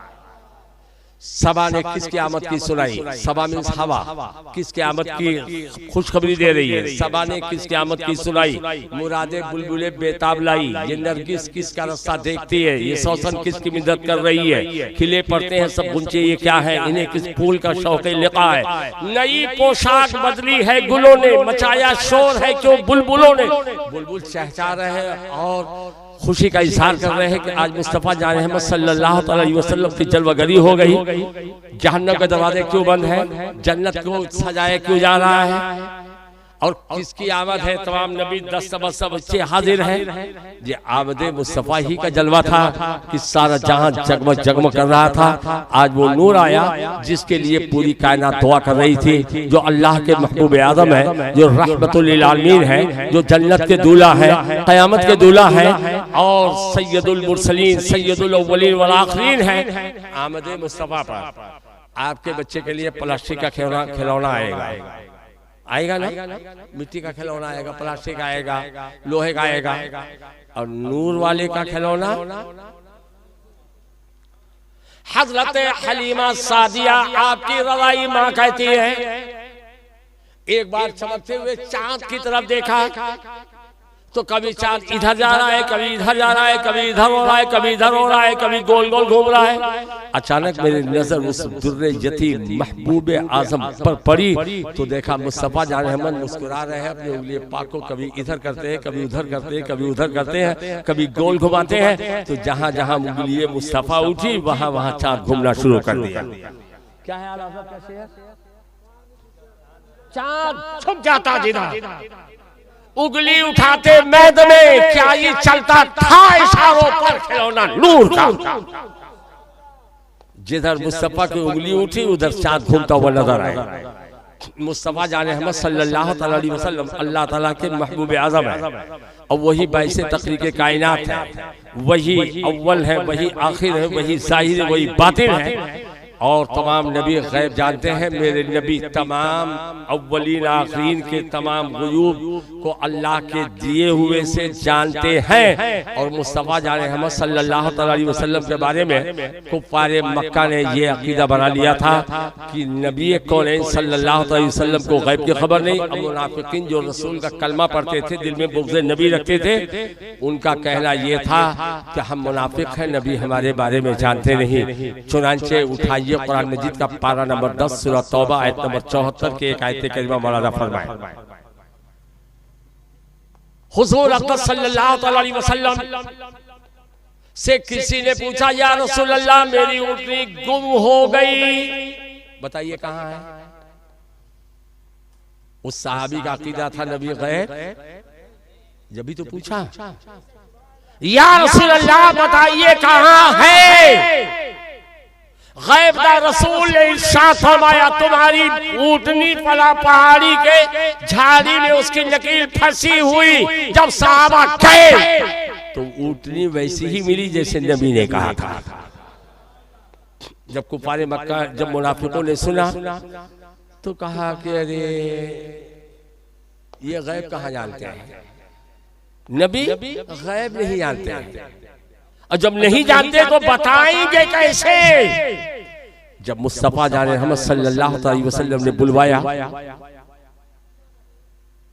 सबा ने किसकी आमद की सुनाई? सबा मीन्स हवा, किसकी आमद की खुशखबरी दे रही है? सबा ने किसकी आमद की सुनाई? मुरादे बुलबुले बेताब लाई, ये नरगिस किसका रास्ता देखती है? ये सौसन किसकी मदद कर रही है? खिले पड़ते हैं सब गुंचे, ये क्या है? इन्हें किस फूल का शौक लिखा है? नई पोशाक बदली है गुलों ने, मचाया शोर है क्यों बुलबुलों ने। बुलबुल चहचहा रहे हैं और खुशी का इजहार कर रहे हैं कि आज मुस्तफा जान अहमद सल्लल्लाहु अलैहि वसल्लम की जलवागरी हो गई। जहन्नम के दरवाजे क्यों बंद है? जन्नत क्यों सजाया क्यों जा रहा है? और किसकी आमद है? तमाम नबी दस्तबस्त बच्चे हाजिर हैं। ये आमद मुस्तफा ही का जलवा था कि सारा जहां जगमग जगमग कर रहा था। आज वो नूर आया जिसके लिए पूरी कायनात दुआ कर रही थी, जो अल्लाह के महबूब आदम है, जो रहमतुल लिल आलमीन है, जो जन्नत के दूल्हा है, क़यामत के दूल्हा है और सैयदुल मुरसलीन सैयदुल अव्वलीन वल आखिरीन है। आमद मुस्तफा पर आपके बच्चे के लिए प्लास्टिक का खिलौना आएगा ना, मिट्टी का खिलौना आएगा, प्लास्टिक आएगा, लोहे का आएगा, और नूर वाले का खिलौना। हजरत हलीमा सादिया आपकी रवाई माँ कहती है, एक बार चमकते हुए चांद की तरफ देखा तो कभी चांद इधर जा रहा है, कभी इधर जा रहा है, कभी इधर हो रहा है, कभी इधर हो रहा है, कभी गोल गोल घूम रहा है। अचानक मेरी नजर उस दुर्रे यतीम महबूब आजम पर पड़ी तो देखा मुस्तफा जान अहमद मुस्कुरा रहे हैं, अपनी उंगली पाक को कभी इधर करते हैं, कभी उधर करते हैं, कभी उधर करते हैं, कभी गोल घुमाते हैं। तो जहां जहां उंगली मुस्तफा उठी वहां वहां चांद घूमना शुरू कर दिया। क्या है चांद छुप जाता जिधर, उंगली उठाते मैद में, क्या ये चलता था इशारों पर खिलौना नूर का। जिधर मुस्तफा की उंगली उठी उधर चांद घूमता हुआ नजर आया। मुस्तफा जान अहमद सल्लल्लाहु अलैहि वसल्लम अल्लाह ताला के महबूब आजम है और वही बाइस तखलीक़ कायनात है, वही अव्वल है, वही आखिर है, वही जाहिर है, वही बातिन है। और तमाम नबी गैब जानते हैं, मेरे नबी तमाम अव्वलीन आखिरीन के तमाम गुयूब को अल्लाह के दिए हुए से जानते हैं। और मुस्तफा जान अहमद सल्लल्लाहु अलैहि वसल्लम के बारे में कुफ्फारे मक्का ने ये अकीदा बना लिया था कि नबी कौनैन सल्लल्लाहु अलैहि वसल्लम को गैब की खबर नहीं। अब मुनाफिकीन जो रसूल का कलमा पढ़ते थे, दिल में बुग़्ज़ नबी रखते थे, उनका कहना ये था कि हम मुनाफिक हैं, नबी हमारे बारे में जानते नहीं। चुनांचे उठाइए कुरान मजीद का पारा नंबर 10 सूरह तौबा आयत नंबर 74 के एक आयत करीमा मौलाना फरमाए, हुजूर अक़दस सल्लल्लाहु अलैहि वसल्लम से किसी ने पूछा, या रसूल अल्लाह मेरी ऊँटनी गुम हो गई, बताइए कहाँ है। उस सहाबी का अकीदा था नबी गैब, जब भी तो पूछा, या रसूल अल्लाह बताइए कहाँ है। गैब का रसूल ने इरशाद फरमाया, तुम्हारी ऊँटनी फला पहाड़ी के झाड़ी में उसकी नकील फंसी हुई। जब सहाबा गए तो ऊँटनी वैसी ही मिली जैसे नबी ने कहा था। जब कुफारे मक्का, जब मुनाफिकों ने सुना तो कहा कि अरे ये गैब कहाँ जानते हैं, नबी गैब नहीं जानते हैं, और जब नहीं जानते तो बताएंगे कैसे। जब मुस्तफा जान अहमद सल्लल्लाहु अलैहि वसल्लम ने बुलवाया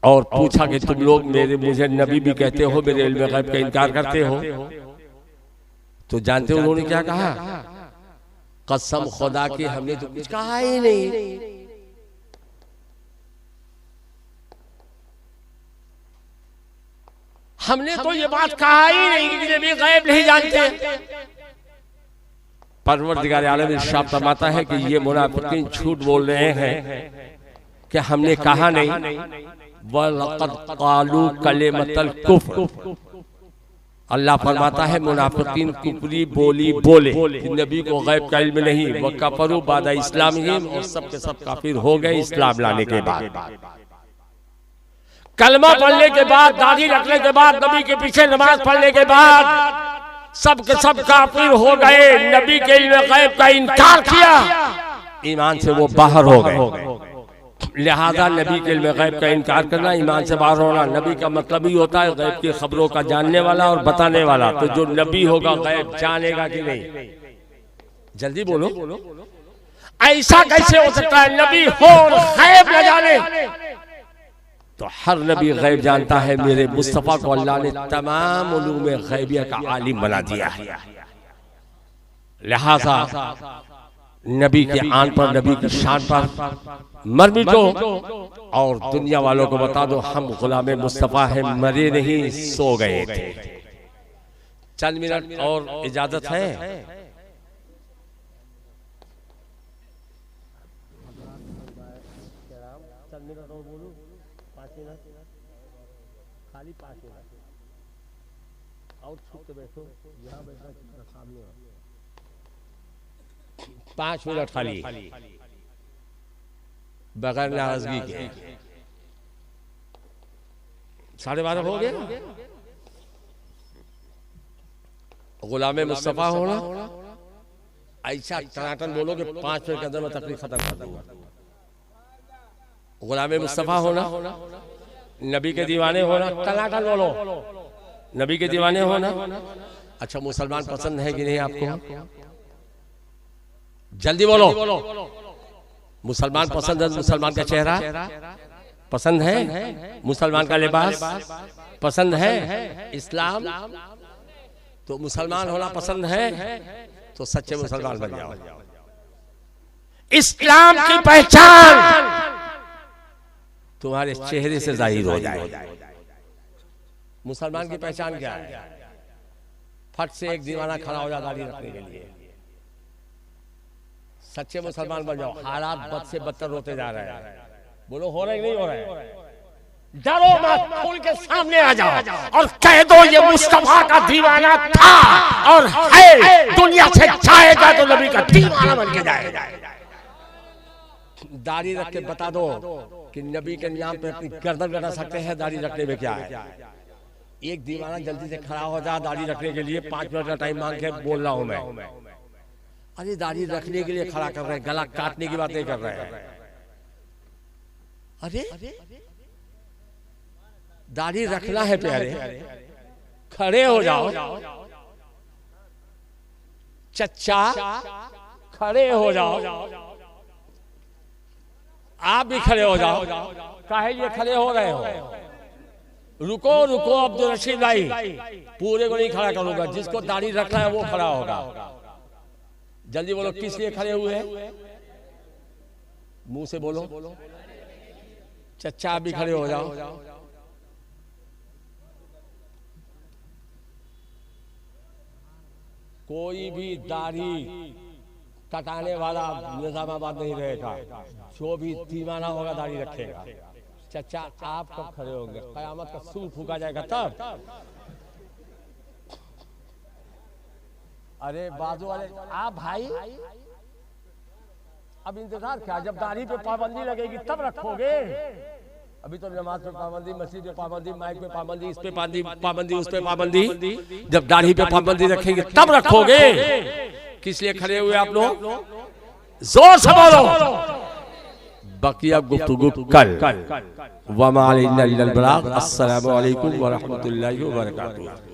और पूछा कि तुम लोग मुझे नबी भी कहते हो, मेरे इल्म गैब का इनकार करते हो, तो जानते हो उन्होंने क्या कहा? कसम खुदा की हमने तो कुछ कहा ही नहीं। हमने तो ये बात कहा ही नहीं कि नबी गैब नहीं जानते। परवरदिगार आलम इरशाद फरमाता है कि ये मुनाफिकीन झूठ बोल रहे हैं कि हमने कहा नहीं। वलक़द क़ालू कलिमतल कुफ्र, अल्लाह फरमाता है मुनाफिकीन कुफरी बोली बोले कि नबी को गैब का इल्म नहीं। व कफरू बादा इस्लामिहिम, और सब के सब काफिर हो गए इस्लाम लाने के बाद। कलमा पढ़ने के बाद, दाढ़ी रखने के बाद, नबी के पीछे नमाज पढ़ने के बाद सब के सब काफिर हो गए। नबी के इल्म गैब का इनकार किया, ईमान से वो बाहर हो गए। लिहाजा नबी के इल्म गैब का इनकार करना, ईमान से बाहर होना। नबी का मतलब ही होता है गैब की खबरों का जानने वाला और बताने वाला। तो जो नबी होगा गैब जानेगा कि नहीं? जल्दी बोलो, ऐसा कैसे हो सकता है नबी हो और गैब न जाने? तो हर नबी गैब जानता है। मेरे मुस्तफा को अल्लाह ने तमाम उलूम गैबिया का आलिम बना दिया है। लिहाजा नबी के आन पर, नबी की शान पर मर मिटो और दुनिया वालों को बता दो हम गुलामे मुस्तफा हैं, मरे नहीं सो गए थे। चंद मिनट और इजाजत है। चंद मिनट और बोलूं, 5 मिनट, खाली 5 मिनट और छुप के बैठो, यहाँ बैठना सामने 5 मिनट खाली, बगैर नाराजगी के। 12:30 हो गया। गुलामे मुस्तफा होना ऐसा टनाटन बोलो कि 5 मिनट के अंदर मैं तकलीफ खत्म कर दूंगा। गुलामे मुस्तफा होना, नबी के दीवाने होना, टनाटन बोलो, नबी के दीवाने होना। अच्छा, मुसलमान पसंद है कि नहीं आपको? जल्दी बोलो, मुसलमान पसंद है? मुसलमान का चेहरा पसंद है? मुसलमान का लिबास पसंद है? इस्लाम? तो मुसलमान होना पसंद है तो सच्चे मुसलमान बन जाओ। इस्लाम की पहचान तुम्हारे चेहरे से जाहिर हो जाए। मुसलमान की पहचान क्या है? फट से एक दीवाना खड़ा हो जाए दाढ़ी रखने के लिए। सच्चे मुसलमान बन जाओ। हालात बद से बदतर होते जा रहे हैं। बोलो हो रहे नहीं हो रहे? डरो मत, खुल के सामने आ जाओ और कह दो ये मुस्तफा का दीवाना था और है, दुनिया से जाएगा तो नबी का दीवाना बन के जाएगा। दाढ़ी रख के बता दो कि नबी के नाम पे अपनी गर्दन कटा सकते हैं। दाढ़ी रखने में क्या है? एक दीवाना जल्दी से खड़ा हो जा दाढ़ी रखने के लिए, 5 मिनट का टाइम मांग के बोल रहा हूं मैं। अरे दाढ़ी रखने के लिए खड़ा कर रहे हैं, गला काटने की बात नहीं कर रहे हैं। अरे दाढ़ी रखना है प्यारे, खड़े हो जाओ। चच्चा खड़े हो जाओ, आप भी खड़े हो जाओ। काहे लिए खड़े हो रहे हो? रुको रुको अब्दुल रशीद भाई, पूरे को नहीं खड़ा करूंगा, जिसको दाढ़ी रखना है वो खड़ा होगा। जल्दी बोलो, किस लिए खड़े हुए हैं? मुंह से बोलो। चच्चा आप भी खड़े हो जाओ। कोई भी दाढ़ी कटाने वाला निजामाबाद नहीं रहेगा। जो भी दीवाना होगा दाढ़ी रखेगा। चच्चा आप कब खड़े होंगे? कयामत का सूर फूका जाएगा तब। अरे बाजू वाले आप भाई, अब इंतजार क्या? जब दाढ़ी पे पाबंदी लगेगी तब रखोगे। अभी तो नमाज पे पाबंदी, मस्जिद पे पाबंदी, माइक पे पाबंदी, इस पे पाबंदी, उस पे पाबंदी। जब दाढ़ी पे पाबंदी रखेंगे तब रखोगे। किस लिए खड़े हुए आप लोग? जोर से बोलो। बकिया गुफ्तगू कल। वमा अलैना इल्लल बलाग। अस्सलामु अलैकुम व रहमतुल्लाहि व बरकातुहू।